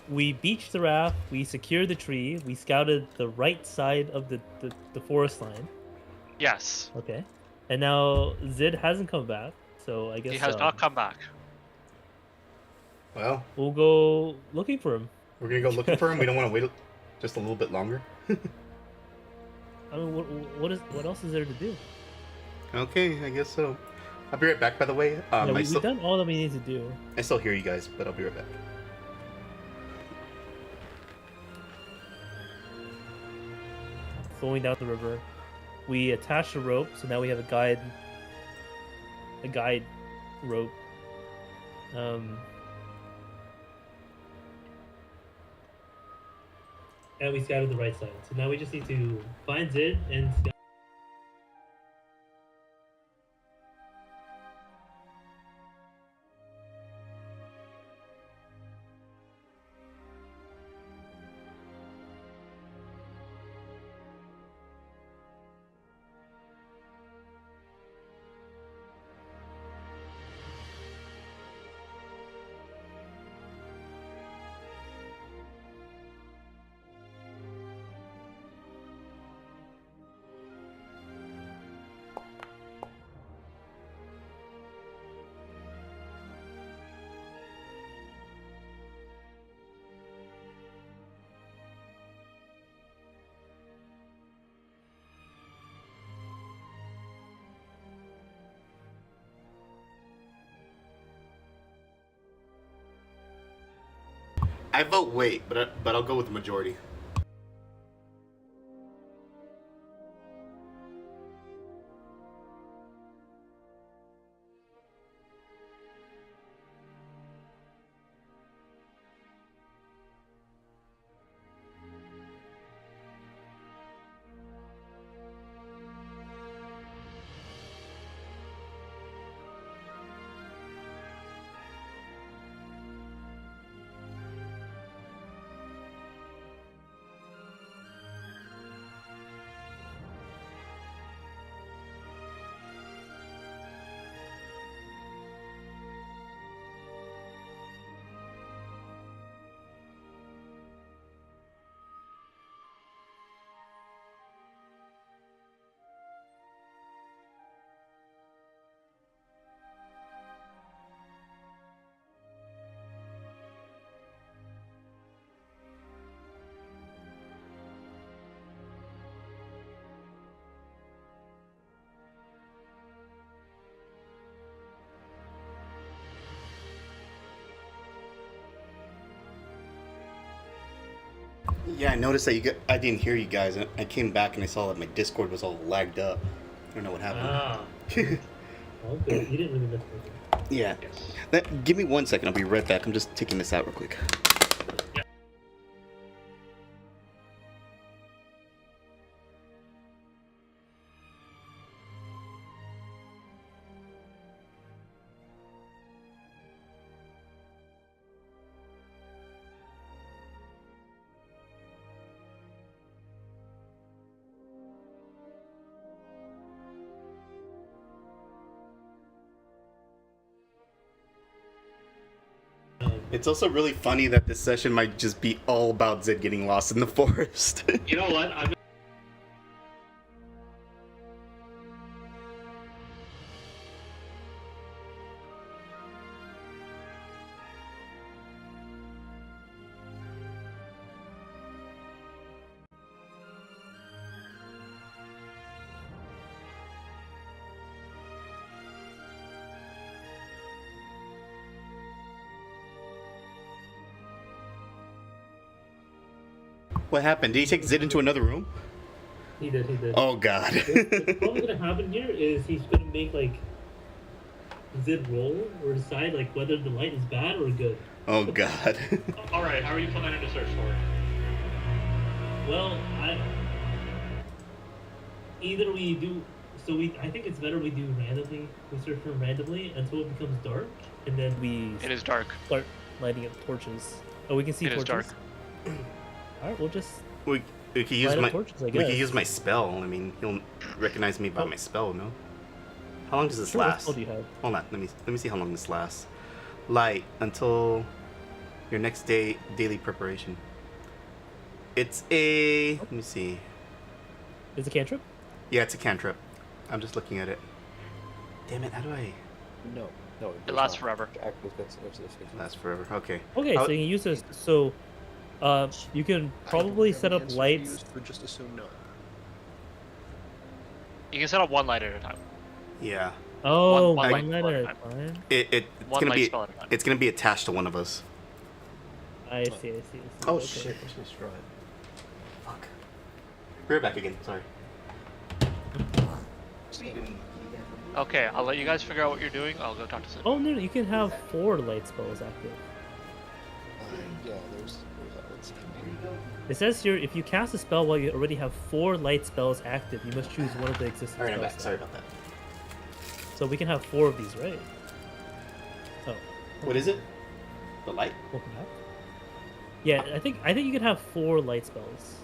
beached the raft, we secured the tree, we scouted the right side of the forest line. Yes. Okay. And now Zid hasn't come back, so I guess He has not come back. Well, we'll go looking for him. we're gonna go looking for him. We don't want to wait just a little bit longer. I mean, what else is there to do? Okay, I guess so. I'll be right back. By the way, Yeah, I we've still done all that we need to do. I still hear you guys, but I'll be right back. Flowing down the river, we attached a rope, so now we have a guide rope. And we scouted the right side. So now we just need to find Zid and scout. I vote wait, but I'll go with the majority. Yeah, I noticed that I didn't hear you guys. I came back and I saw that my Discord was all lagged up. I don't know what happened. Ah. Oh, good. You didn't really miss anything. Yeah. Give me 1 second. I'll be right back. I'm just taking this out real quick. It's also really funny that this session might just be all about Zid getting lost in the forest. You know what? What happened? Did he take Zid into another room? He did. Oh god. What's probably gonna happen here is he's gonna make like Zid roll or decide like whether the light is bad or good. Oh god. All right, how are you planning to search for it? Well, either we do I think it's better we do randomly. We search for randomly until it becomes dark, and then we It is dark. start lighting up torches. Oh, we can see It is torches. dark. All right, we'll just We could use light my up torches. I we guess. could use my spell. I mean, he'll recognize me by Oh. my spell, no? How long does this Sure, what last? spell do you have? Hold on, let me see how long this lasts. Light until your next daily preparation. It's a let me see. Is it cantrip? Yeah, it's a cantrip. I'm just looking at it. Damn it, how do I No. It lasts forever. last forever? Okay. Okay, How- so you can use this. So, you can probably set up lights. But just assume no. You can set up one light at a time. Yeah. Oh, one one light light at a spell at time. It's One gonna light be spell at a time. it's gonna be attached to one of us. I see. I see. Oh, Okay. shit. Just right. Fuck. Be right back again, sorry. Okay, I'll let you guys figure out what you're doing. I'll go talk to Sid. Oh no, you can have 4 light spells active. Yeah, there's outlets. It says here, if you cast a spell while you already have 4 light spells active, you must choose one of the existing Alright, I'm spells. back. Sorry about that. So we can have 4 of these, right? Oh, What is it? The light? welcome back. Yeah, I think you can have 4 light spells.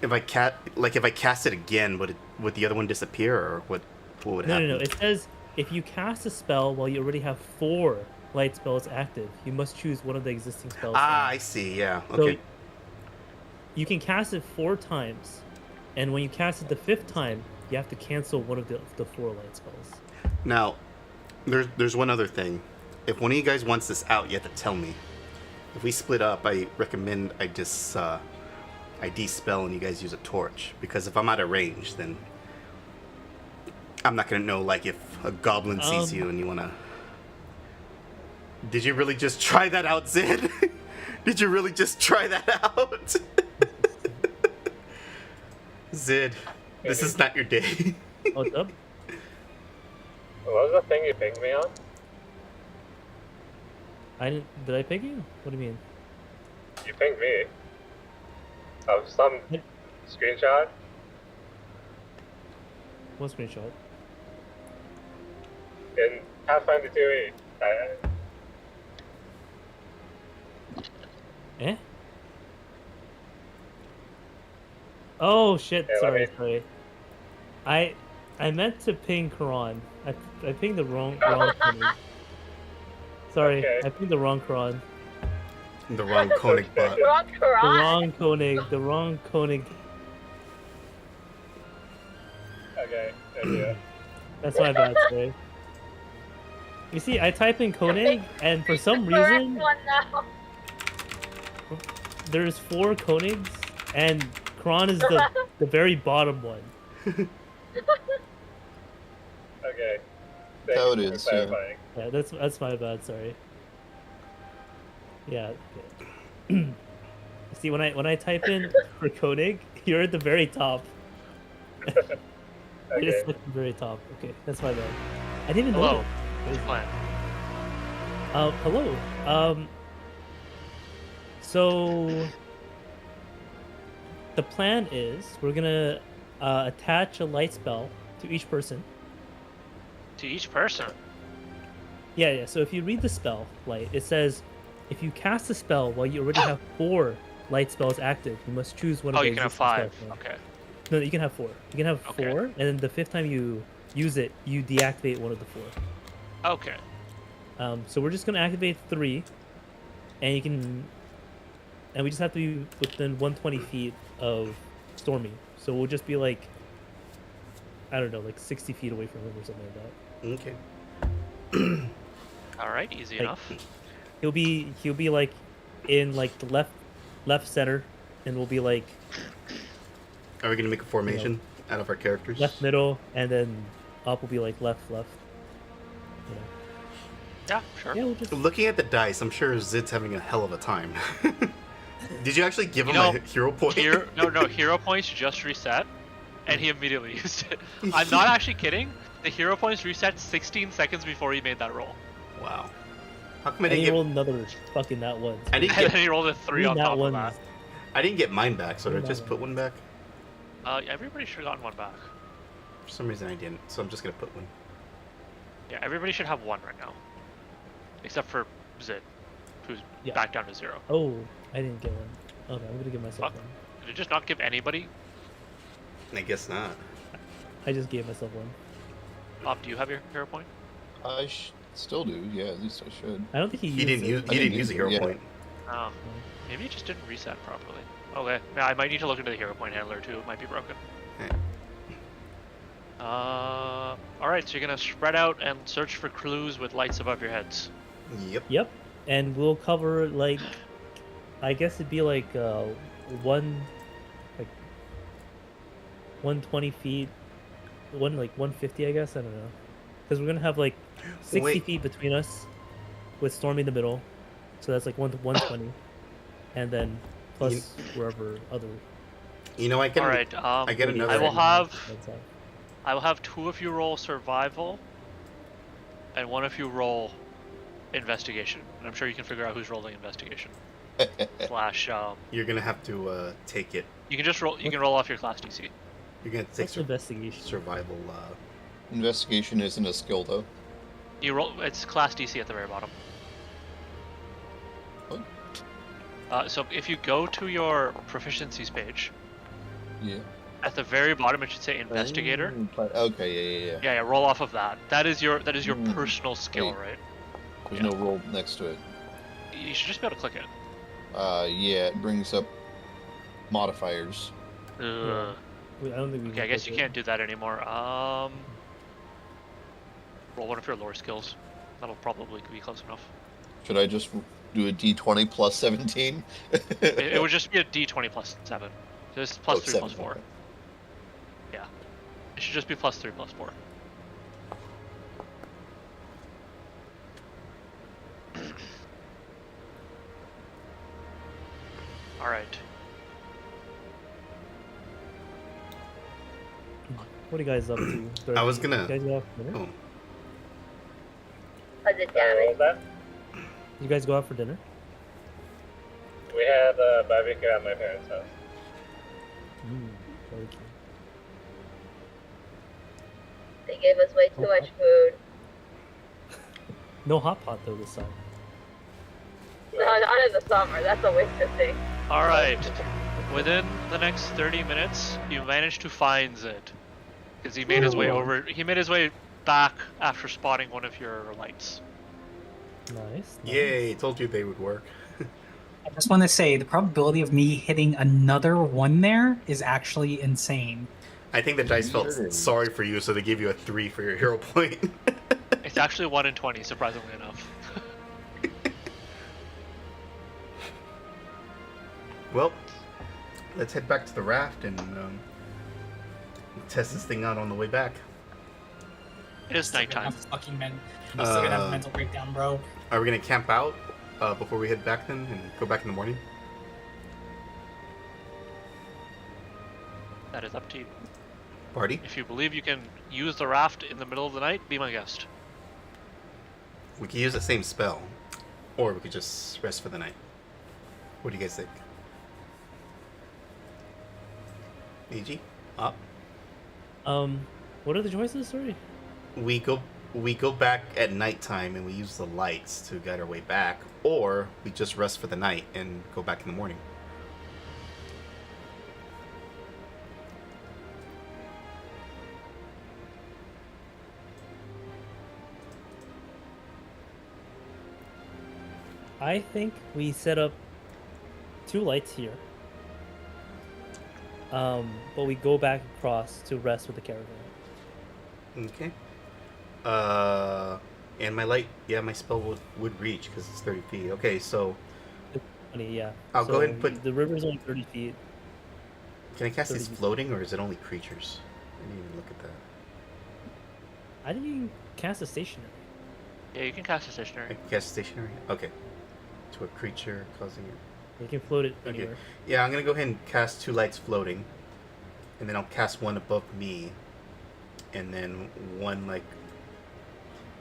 If I cast it again, would the other one disappear, or what would No, happen? no, no. It says if you cast a spell while you already have 4 light spells active, you must choose one of the existing spells. Ah, now. I see. Yeah. So Okay. you can cast it 4 times, and when you cast it the 5th time, you have to cancel one of the 4 light spells. Now, there's one other thing. If one of you guys wants this out, you have to tell me. If we split up, I recommend I just I de-spell and you guys use a torch, because if I'm out of range, then I'm not gonna know. Like if a goblin sees you and you wanna. Did you really just try that out, Zid? Did you really just try that out? Zid, this is not your day. Oh, it's up? What was the thing you pinged me on? Did I pick you? What do you mean? You pinged me. Of some screenshot. What screenshot? In Pathfinder 2E. Eh? Oh shit! Yeah, let Sorry. I meant to ping Quran. I pinged the wrong Koenig. Sorry, Okay. I pinged the wrong Quran. The wrong Koenig bot. The wrong Koenig. Okay, thank you. That's my bad, sorry. You see, I type in Koenig, and for some reason, there's 4 Koenigs, and Kron is the very bottom one. Okay. How it Thank you is, for yeah. clarifying. Yeah, that's my bad. Sorry. Yeah. Okay. See, when I type in for Koenig, you're at the very top. I Okay. just look at the very top. Okay, that's my bad. I didn't even know. Hello. that. What's the plan? Hello. So the plan is we're gonna attach a light spell to each person. To each person. Yeah. So if you read the spell light, it says if you cast a spell while you already have 4 light spells active, you must choose one of Oh, the you can have existing 5. spells now. Okay. No, you can have 4. You can have Okay. 4, and then the 5th time you use it, you deactivate one of the 4. Okay. So we're just gonna activate 3, and we just have to be within 120 feet of Stormy. So we'll just be like, I don't know, like 60 feet away from him or something like that. Okay. All right. Easy Like- enough. He'll be like in like the left center, and we'll be like Are we gonna make a formation out of our characters? left middle, and then up will be like left. You know. Yeah. Sure. Yeah, we'll just. Looking at the dice, I'm sure Zid's having a hell of a time. Did you actually give him You know, a hero point? Hero points just reset, and he immediately used it. I'm not actually kidding. The hero points reset 16 seconds before he made that roll. Wow. How come I And didn't he get? rolled another fucking that one. I didn't And get. then he rolled a 3 on that top of one. that. I didn't get mine back, so did I That just one. put one back? Everybody should have gotten one back. For some reason I didn't, so I'm just gonna put one. Yeah, everybody should have one right now, except for Zid, who's Yeah. back down to 0. Oh, I didn't get one. Okay, I'm gonna give myself Fuck. one. Did it just not give anybody? I guess not. I just gave myself one. Bob, do you have your hero point? I still do. Yeah, at least I should. I don't think he He used didn't it. use. He didn't use a hero yeah. point. Oh, maybe it just didn't reset properly. Okay, yeah, I might need to look into the hero point handler too. It might be broken. Okay. Alright, so you're gonna spread out and search for clues with lights above your heads. Yep. Yep, and we'll cover like, I guess it'd be like like 120 feet, 150, I guess. I don't know, because we're gonna have like 60 Wait. feet between us, with Stormy in the middle, so that's like 120, and then plus wherever other. You know, I can. Alright, I get another. I will have That's all. I will have 2 of you roll survival, and 1 of you roll investigation. And I'm sure you can figure out who's rolling investigation. Slash, You're gonna have to take it. you can just roll. You can roll off your class DC. You're gonna take What's investigation? survival. Investigation isn't a skill though. You roll. It's class DC at the very bottom. What? So if you go to your proficiencies page, Yeah. at the very bottom it should say investigator. Okay. Yeah. Yeah, roll off of that. That is your Mm. personal skill, Wait. right? There's no roll next to it. You should just be able to click it. Yeah, it brings up modifiers. Ugh. I don't think we. Okay, I guess you can't do that anymore. Roll one of your lore skills. That'll probably be close enough. Should I just do a D20 plus 17? It would just be a D20 plus 7. Just plus 3 plus 4. Okay. Yeah. It should just be plus 3 plus 4. Alright. What are you guys up to? I was gonna- You guys go out for dinner? Oh, Was it What was that? You guys go out for dinner? We had a barbecue at my parents' house. Barbecue. They gave us way too much food. No hot pot though this time. No, not in the summer. That's a wasted thing. Alright. Within the next 30 minutes, you managed to find Zid. Because he made his way over. He made his way back after spotting one of your lights. Nice. yay! Told you they would work. I just want to say the probability of me hitting another one there is actually insane. I think the dice felt sorry for you, so they gave you a 3 for your hero point. It's actually 1 in 20, surprisingly enough. Well, let's head back to the raft and test this thing out on the way back. It is nighttime. I'm still gonna have a mental breakdown, bro. Are we gonna camp out before we head back then and go back in the morning? That is up to you. Party? If you believe you can use the raft in the middle of the night, be my guest. We could use the same spell, or we could just rest for the night. What do you guys think? AG? Up? What are the choices? Sorry. We go back at nighttime and we use the lights to guide our way back, or we just rest for the night and go back in the morning. I think we set up 2 lights here. But we go back across to rest with the caravan. Okay. And my light, yeah, my spell would reach because it's 30 feet. Okay, so Funny, yeah. I'll go ahead and put- the river's only 30 feet. can I cast this 30 feet. floating, or is it only creatures? I didn't even look at that. I didn't even cast a stationary. Yeah, you can cast a I stationary. can cast stationary? Okay. To a creature, causing it. You can float it Okay. anywhere. Yeah, I'm gonna go ahead and cast 2 lights floating, and then I'll cast one above me, and then one like,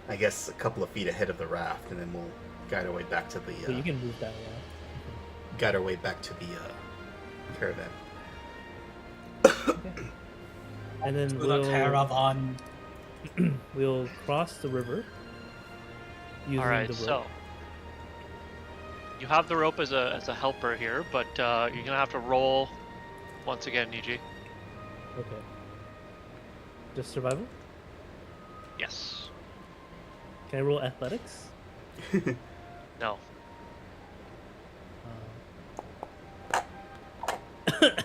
I guess a couple of feet ahead of the raft, and then we'll guide our way back to the So you can move that way. guide our way back to the caravan. And then To the caravan. we'll cross the river using All right, the rope. so you have the rope as a helper here, but you're gonna have to roll once again, Niji. Okay. Just survival? Yes. Can I roll athletics? No.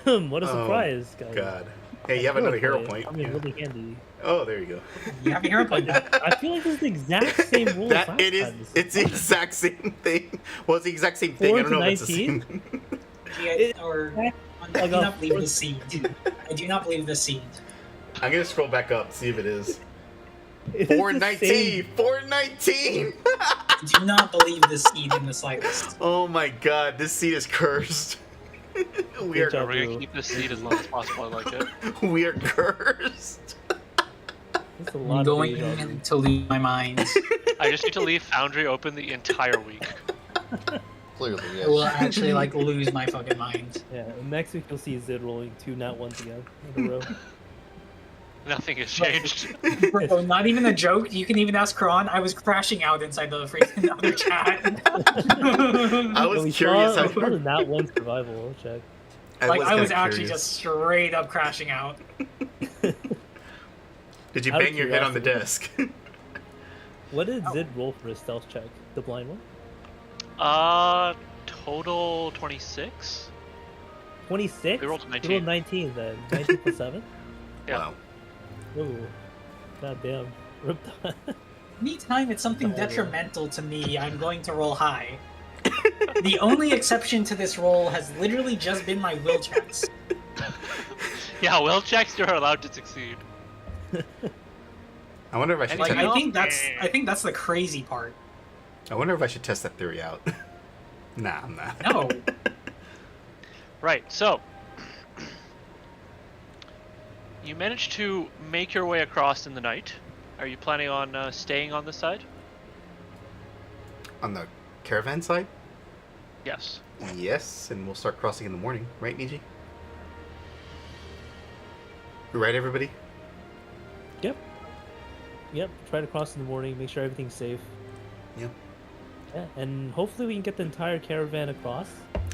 What a Oh, surprise, guys. God. Hey, you have another hero point. I mean, Yeah. really handy. Oh, there you go. You have a hero point now. I feel like this is the exact same rule as That last it is. time. It's the exact same thing. Well, it's the exact same thing. 4 I don't to know if it's the 19? same. I do not believe the seed. I do not believe the seed. I'm gonna scroll back up, see if it is. It is the 419. same- 419. I do not believe the seed in the slightest. Oh my God, this seed is cursed. we Good job. are We're gonna Bro. keep this seat as long as possible. I like it. we are cursed. That's a I'm lot of going deja vu. to lose my mind. I just need to leave Foundry open the entire week. Clearly, I will yes. actually like lose my fucking mind. Yeah, next week you'll see Zid rolling 2 nat 1s again in a row. Nothing has changed. Bro, not even a joke. You can even ask Kron. I was crashing out inside the freaking other chat. I was We curious saw, how we saw the nat 1 survival check. I was kinda actually curious. just straight up crashing out. Did you Out of bang your head on the desk? What did Zid roll for his stealth check? The blind one? Total 26. 26? We rolled a You 19. rolled 19 then. 19 plus 7? Yeah. Wow. Ooh. God damn. Ripped on. Anytime it's something Oh, yeah. detrimental to me, I'm going to roll high. The only exception to this roll has literally just been my will checks. Yeah, will checks you're allowed to succeed. I wonder if I should. Like Anything I think that's the crazy part. I wonder if I should test that theory out. Nah, I'm not. No. Right, so you managed to make your way across in the night. Are you planning on staying on this side? On the caravan side? Yes. Yes, and we'll start crossing in the morning, right, Niji? Right, everybody? Yep, try to cross in the morning, make sure everything's safe. Yep. Yeah, and hopefully we can get the entire caravan across.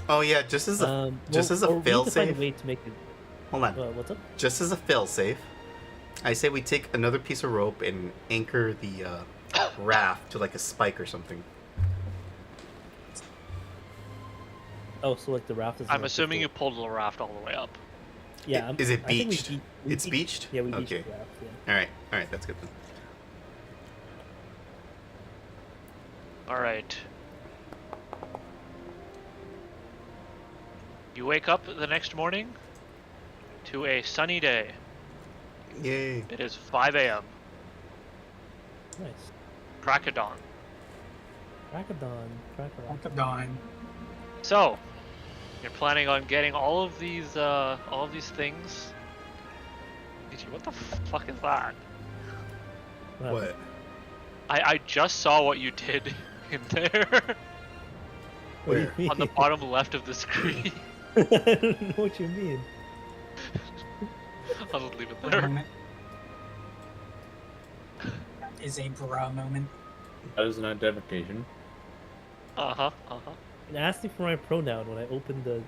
Oh yeah, just as a Or we need to find fail-safe. a way to make it. hold on, What's up? just as a fail-safe, I say we take another piece of rope and anchor the raft to like a spike or something. Oh, so like the raft is. I'm assuming you pulled the raft all the way up. Yeah. Is it I think we beached? we It's beached? Yeah, we beached Okay. the raft. Yeah. All right, that's good then. All right. You wake up the next morning to a sunny day. Yay! It is 5 a.m. Nice. Crack of dawn. Crack of dawn. Crack of dawn. Crack of dawn. So, you're planning on getting all of these things. What the fuck is that? What? I just saw what you did in there What do you Where? mean? on the bottom left of the screen. I don't know what you mean. I'll just leave it Bra there. moment. That is a bra moment. That is an identification. It asked me for my pronoun when I opened the.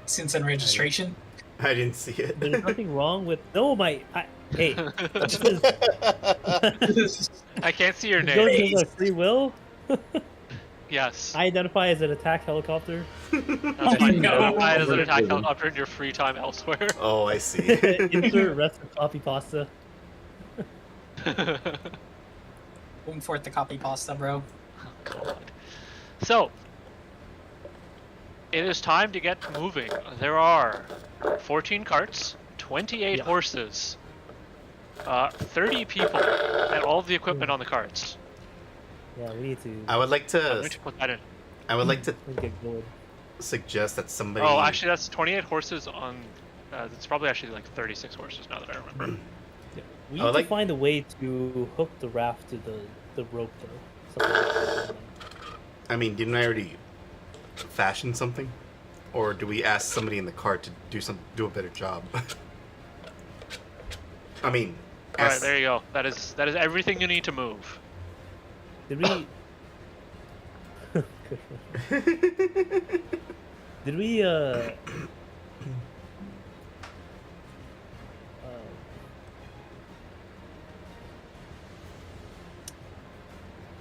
Since in registration. I didn't see it. There's nothing wrong with. No, hey, this is I can't see your Joe name. gives us free will. Yes. I identify as an attack helicopter. That's fine. no. I as an attack helicopter in your free time elsewhere. Oh, I see. Insert rest of copy pasta. Going forth the copy pasta, bro. God. So, it is time to get moving. There are 14 carts, 28 Yeah. horses, 30 people, and all of the equipment on the carts. Yeah, we need to. I would like I'm to. going to put that in. I would like to get going. suggest that somebody. Oh, actually, that's 28 horses on. It's probably actually like 36 horses now that I remember. Yeah. We I need would to like- find a way to hook the raft to the rope though. Something like that. I mean, didn't I already fashion something? Or do we ask somebody in the cart to do a better job? I mean, All right, ask- there you go. That is everything you need to move. Did we? Did we?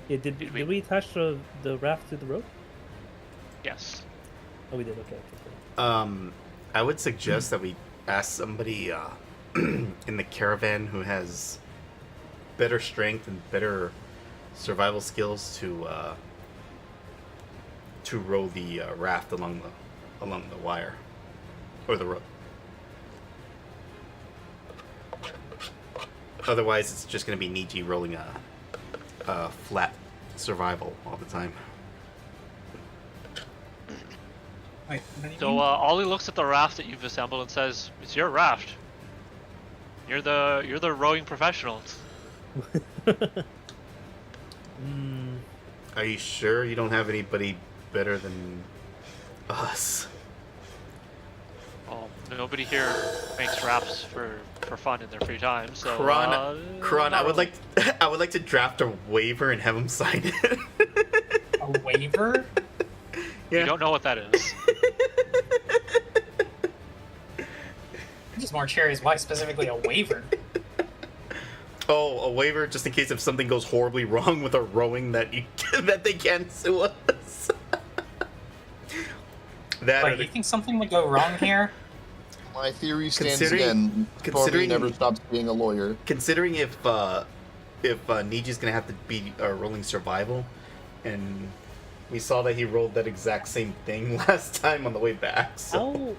Yeah, did we attach the raft to the rope? Yes. Oh, we did. Okay. I would suggest that we ask somebody in the caravan who has better strength and better survival skills to row the raft along the wire or the rope. Otherwise, it's just going to be Niji rolling a flat survival all the time. Wait, what do you So mean? Ollie looks at the raft that you've assembled and says, "It's your raft. You're the rowing professionals." Are you sure you don't have anybody better than us? Well, nobody here makes rafts for fun in their free time. So Karan, I not would like to draft a waiver and have him sign it. A waiver? You don't know what that is. I'm just more curious why specifically a waiver. Oh, a waiver just in case if something goes horribly wrong with our rowing that that they can't sue us. That or Wait, you think something would go wrong here? My theory stands Considering- again. considering- Stormy never stops being a lawyer. considering if Niji's gonna have to be rolling survival, and we saw that he rolled that exact same thing last time on the way back. So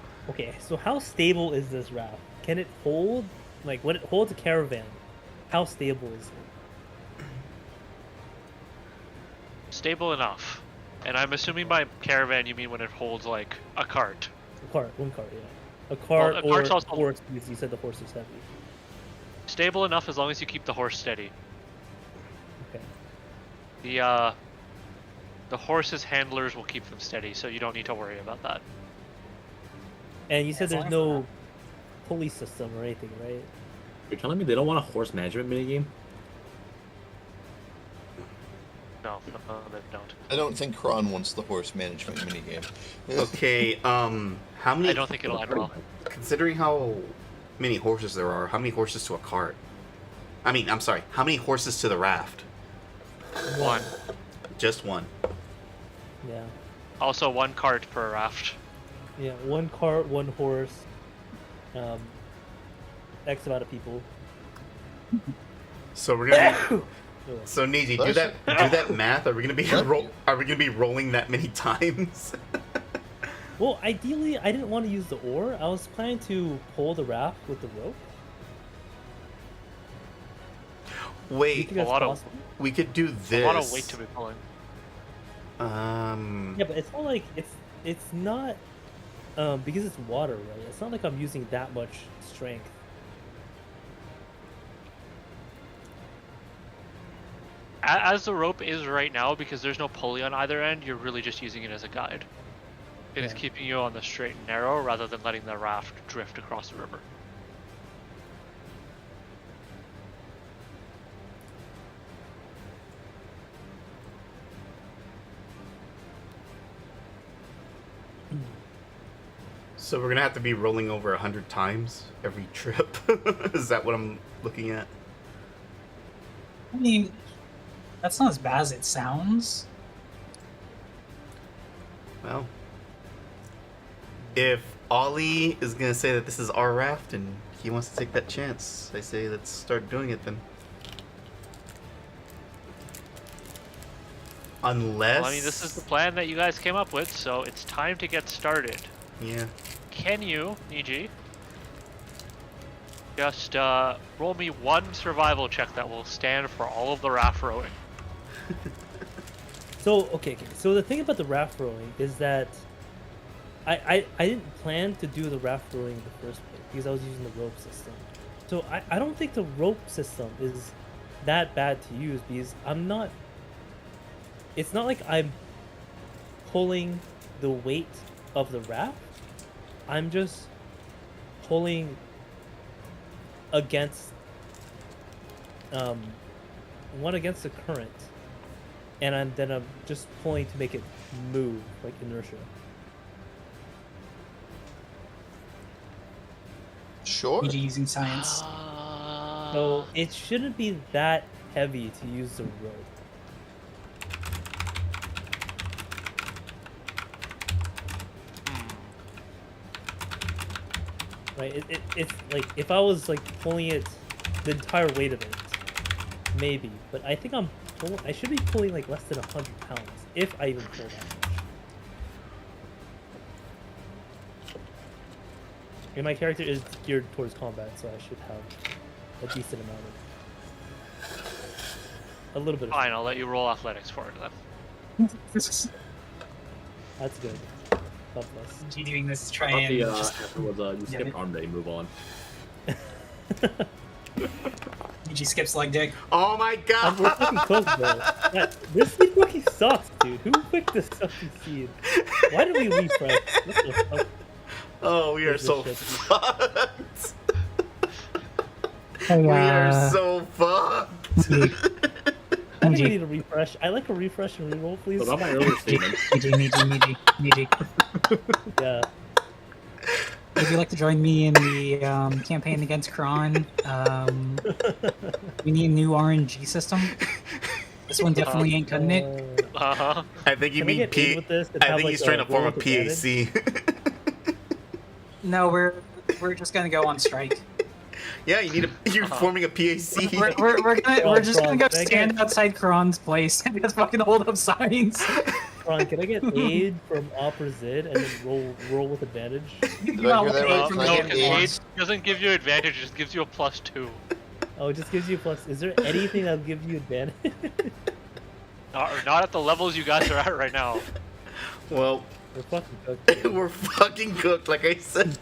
So how stable is this raft? Can it hold, like, when it holds a caravan? How stable is it? Stable enough. And I'm assuming by caravan you mean when it holds like a cart. One cart, yeah. A cart a or cart's also- horse, because you said the horse is heavy. Stable enough as long as you keep the horse steady. Okay. The horse's handlers will keep them steady, so you don't need to worry about that. And you said as long there's as no pulley system or anything, right? You're telling me they don't want a horse management minigame? No, they don't. I don't think Kron wants the horse management minigame. okay, how many? I don't think it'll end well. Considering how many horses there are, how many horses to a cart? I mean, I'm sorry, how many horses to the raft? One. Just one. Yeah. Also, one cart per raft. Yeah, one cart, one horse, X amount of people. So we're gonna. Oh, So Niji, Bless do that math. Are we gonna be Bless you. Are we gonna be rolling that many times? Well, ideally, I didn't want to use the oar. I was planning to pull the raft with the rope. Do you Wait, think that's lot of- possible? we could do this. A lot of weight to be pulling. Yeah, but it's not like it's not because it's water, right? It's not like I'm using that much strength. As the rope is right now, because there's no pulley on either end, you're really just using it as a guide. It is Yeah. keeping you on the straight and narrow rather than letting the raft drift across the river. So we're gonna have to be rolling over 100 times every trip. Is that what I'm looking at? I mean, that's not as bad as it sounds. Well, if Ollie is gonna say that this is our raft and he wants to take that chance, I say let's start doing it then. Unless. Well, I mean, this is the plan that you guys came up with, so it's time to get started. Yeah. Can you, Niji, just roll me one survival check that will stand for all of the raft rowing? So okay. So the thing about the raft rowing is that I didn't plan to do the raft rowing in the first place because I was using the rope system. So I don't think the rope system is that bad to use because I'm not. It's not like I'm pulling the weight of the raft, I'm just pulling against one against the current, and I'm just pulling to make it move like inertia. Sure. PG using science. So it shouldn't be that heavy to use the rope. Right? It's like if I was like pulling it, the entire weight of it, maybe. But I think I should be pulling like less than 100 pounds if I even pull that much. And my character is geared towards combat, so I should have a decent amount of, a little bit of. Fine, I'll let you roll athletics for it then. That's good. God bless. PG doing this to I try thought and the just answer was you skip arm day, move on. PG skips leg dick. Oh my god! We're fucking close, bro. This seed fucking sucks, dude. Who picked this fucking seed? Why did we refresh? What the fuck? Oh, we are This so shit. fucked. Hey, We are so fucked. I think we need a refresh. I like a refresh and reroll, please. So about my earlier statement, PG. Yeah. Would you like to join me in the campaign against Kron? We need a new RNG system. This one definitely ain't cutting it. Uh-huh. I think you Can I mean get aid with this and I have, think like, he's trying to form a roll with advantage? PAC. No, we're just gonna go on strike. Yeah, you're forming a PAC. We're just gonna go Kron, can I stand get- outside Kron's place and just fucking hold up signs. Ron, can I get aid from opposite and then roll with advantage? You Did I hear that right? from Can I No, get the because aid? aid doesn't give you advantage, it just gives you a +2. Oh, it just gives you a plus. Is there anything that'll give you advantage? Not at the levels you guys are at right now. Well, We're fucking cooked. we're fucking cooked, like I said.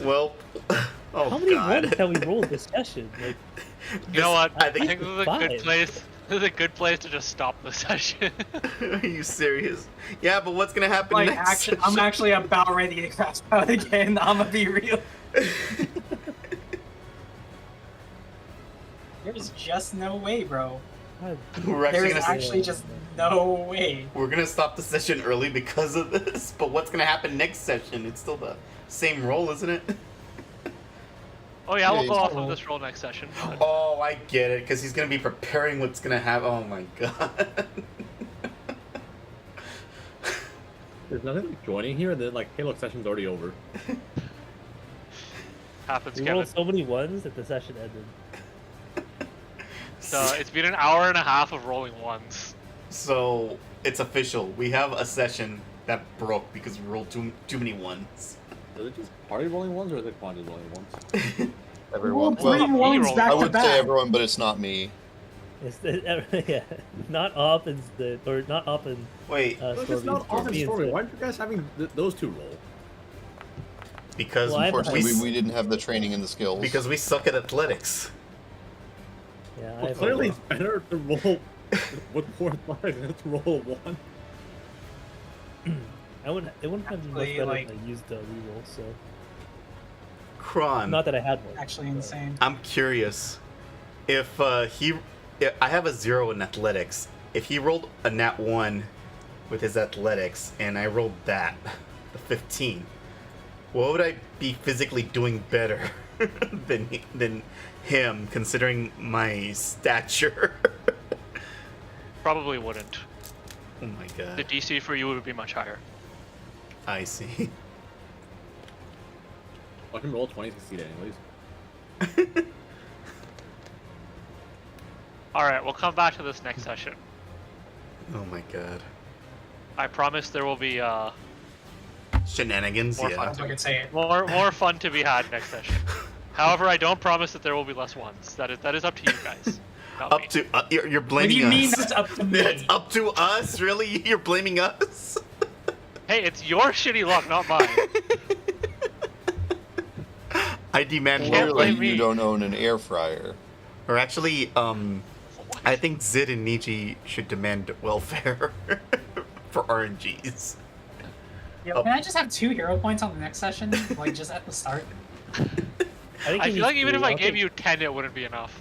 Well, oh How many god. ones have we rolled this session? Like, You know what? I I think think this is a good 5. place. This is a good place to just stop the session. Are you serious? Yeah, but what's gonna happen Like, next? I'm actually about ready to crash out again. I'm gonna be real. There's just no way, bro. God, We're actually There's gonna actually just no way. we're gonna stop the session early because of this. But what's gonna happen next session? It's still the same roll, isn't it? Oh yeah, we'll Yeah, go he's off cool. of this roll next session. but- Oh, I get it, because he's gonna be preparing what's gonna happen. Oh my god. there's nothing like joining here, and then like, hey, look, session's already over. Happens, we Kevin. rolled so many ones that the session ended. So it's been an hour and a half of rolling ones. So it's official. We have a session that broke because we rolled too many ones. Is it just party rolling ones, or is it quantity rolling ones? Everyone. Three Well, ones I back I to would say back. everyone, but it's not me. It's yeah, not op and the or not op and Wait, No, it's just Stormy. not often Stormy story. instead. Why aren't you guys having those two roll? because Well, I have- Unfortunately, we, we didn't have the training and the skills. because we suck at athletics. Yeah, I Well, have clearly a- it's better to roll with 4 athletics than to roll a 1. it wouldn't have been much Actually, better like- if I used the reroll. So Kron, not that I had one. Actually but- insane. I'm curious if I have a 0 in athletics. If he rolled a nat 1 with his athletics and I rolled that, the 15, what would I be physically doing better than him, considering my stature? Probably wouldn't. Oh my The god. DC for you would be much higher. I see. I can roll 20 to succeed anyways. Alright, we'll come back to this next session. Oh my god. I promise there will be Shenanigans, More yeah. fun. If I could say it. more fun to be had next session. However, I don't promise that there will be less ones. That is up to you guys. Not Up me. to you're What blaming do you us. mean that's up to me? That's up to us? Really? You're blaming us? Hey, it's your shitty luck, not mine. I demand Can't Clearly, blame me. you don't own an air fryer. Or actually, I think Zid and Niji should demand welfare for RNGs. Yo, can I just have 2 hero points on the next session? Like, just at the start? think I he feel like needs even if 3. I I'll gave take- you 10, it wouldn't be enough.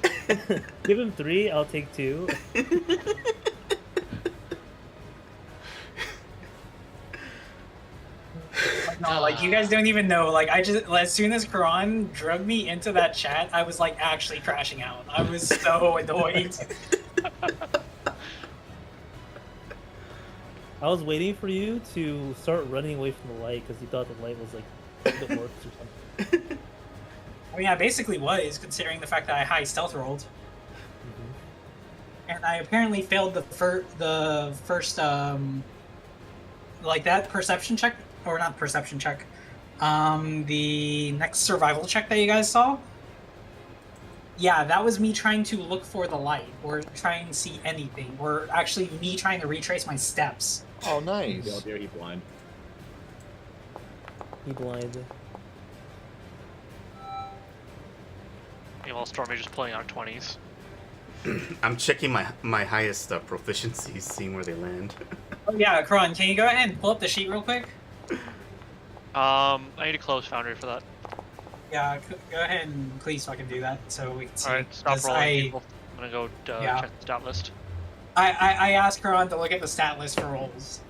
give him 3, I'll take 2. Like, no, like, you guys don't even know. Like, I just, as soon as Karan drug me into that chat, I was, like, actually crashing out. I was so annoyed. I was waiting for you to start running away from the light because you thought the light was like a bit worse or something. I mean, I basically was, considering the fact that I high stealth rolled. And I apparently failed the first, like, that perception check, or not perception check, the next survival check that you guys saw. Yeah, that was me trying to look for the light, or trying to see anything, or actually me trying to retrace my steps. Oh, nice. Go there, he blind. He blinded. Meanwhile, Stormy just playing on 20s. I'm checking my highest proficiencies, seeing where they land. Oh yeah, Karan, can you go ahead and pull up the sheet real quick? I need to close Foundry for that. Yeah, go ahead and please fucking do that so we can see. Alright, stop 'Cause rolling, people. I'm gonna go Yeah. check the stat list. I asked Karan to look at the stat list for rolls.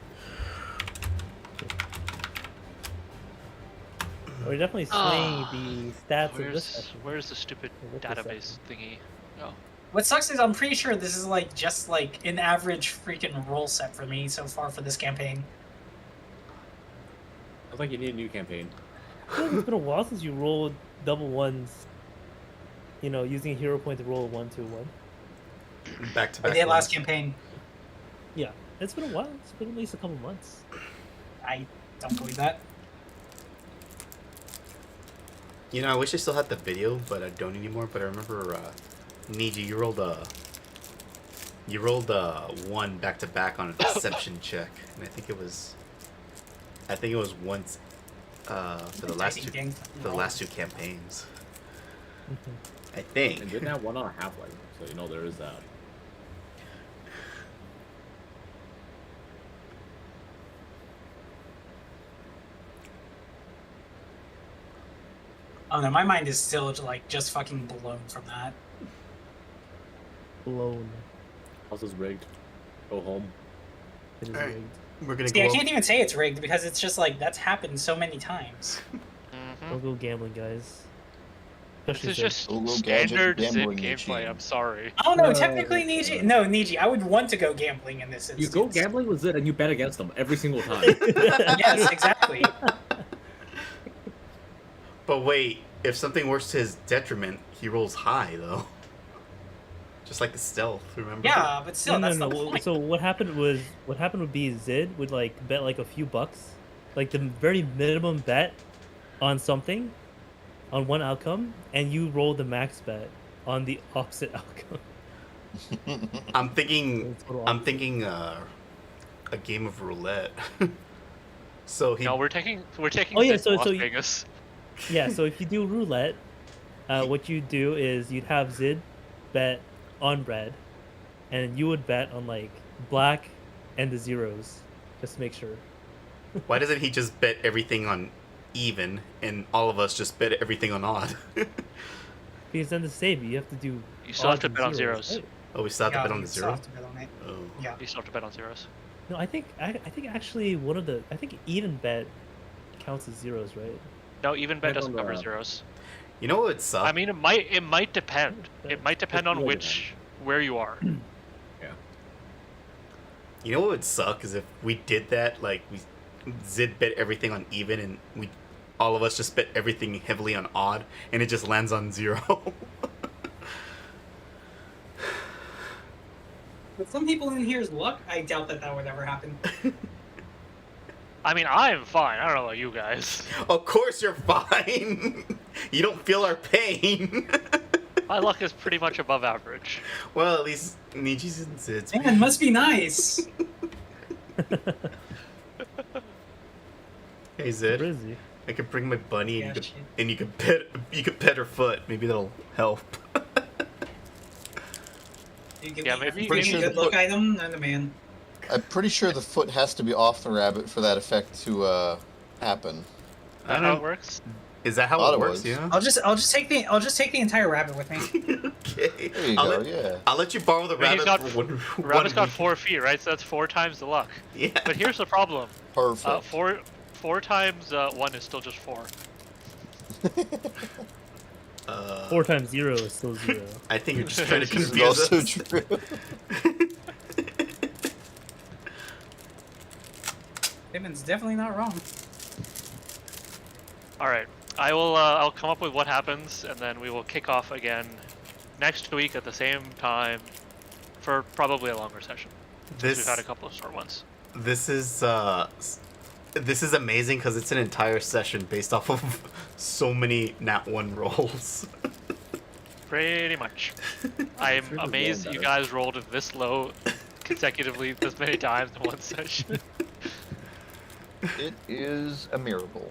We're definitely swaying the stats of this Where's, session. where's the stupid Or this database thingy? Oh. What sucks is I'm pretty sure this is like just like an average freaking roll set for me so far for this campaign. Sounds like you need a new campaign. I feel like it's been a while since you rolled double ones. You know, using a hero point to roll a 1-2-1. Back to I back. did last campaign. Yeah, it's been a while. It's been at least a couple months. I don't believe that. You know, I wish I still had the video, but I don't anymore. But I remember, Niji, you rolled one back to back on a deception check, and I think it was once for the last two campaigns. I think. And didn't have one on a half-life, so you know there is that. Oh no, my mind is still like just fucking blown from that. Blown. House is rigged. Go home. It is Alright. rigged. We're gonna See, I go. can't even say it's rigged because it's just like that's happened so many times. Don't go gambling, guys. This Especially is Zed. just Go gadget standard Zid gambling gameplay, machine. I'm sorry. I don't know. No. Technically, Niji, I would want to go gambling in this You instance. go gambling with Zid and you bet against them every single time. Yes, exactly. But wait, if something works to his detriment, he rolls high though. Just like the stealth, remember? Yeah, but still, that's the point. So what happened would be Zid would like bet like a few bucks, like the very minimum bet on something, on one outcome, and you roll the max bet on the opposite outcome. I'm thinking. It's total I'm opposite. thinking a game of roulette. So he. No, we're taking Oh, yeah, Zid so- to Las so you- Vegas. Yeah, so if you do roulette, what you do is you'd have Zid bet on red, and you would bet on like black and the zeros, just to make sure. Why doesn't he just bet everything on even, and all of us just bet everything on odd? Because then to save you have to do. You still have odds to and bet on zeros. right? Oh, we still have to bet on you the still zero. have to bet on it. Oh. Yeah. You still have to bet on zeros. No, I think actually I think even bet counts as zeros, right? No, even bet Bet doesn't on cover the- zeros. You know what would suck? I mean, it might depend. It might depend on really where you are. You know what would suck is if we did that, like we Zid bet everything on even, and we all of us just bet everything heavily on odd, and it just lands on zero. With some people in here's luck, I doubt that would ever happen. I mean, I'm fine. I don't know about you guys. Of course you're fine. You don't feel our pain. My luck is pretty much above average. Well, at least Niji's and Zid's. Man, must be nice. Hey Zid, Where is he? I could bring my bunny, and Yeah, shit. you could pet her foot. Maybe that'll help. You give Yeah, me maybe- a pretty maybe- good look item, I'm the man. I'm pretty sure the foot has to be off the rabbit for that effect to happen. Is that how it works? Is that how Thought it it works? was. Yeah. I'll just take the entire rabbit with me. Okay. There you I'll go. let, Yeah. I'll let you borrow the I mean, he's rabbit got- for one. Rabbit's got week. 4 feet, right? So that's 4 times the luck. Yeah. But here's the problem. Perfect. 4 times 1 is still just 4. 4 times 0 is still 0. I think you're just trying to This is confuse also us. true. Pittman's definitely not wrong. All right, I will. I'll come up with what happens, and then we will kick off again next week at the same time for probably a longer session. We've had a couple of short ones. This is amazing because it's an entire session based off of so many nat 1 rolls. Pretty much. I am amazed you guys rolled this low consecutively this many times in one session. It is a miracle.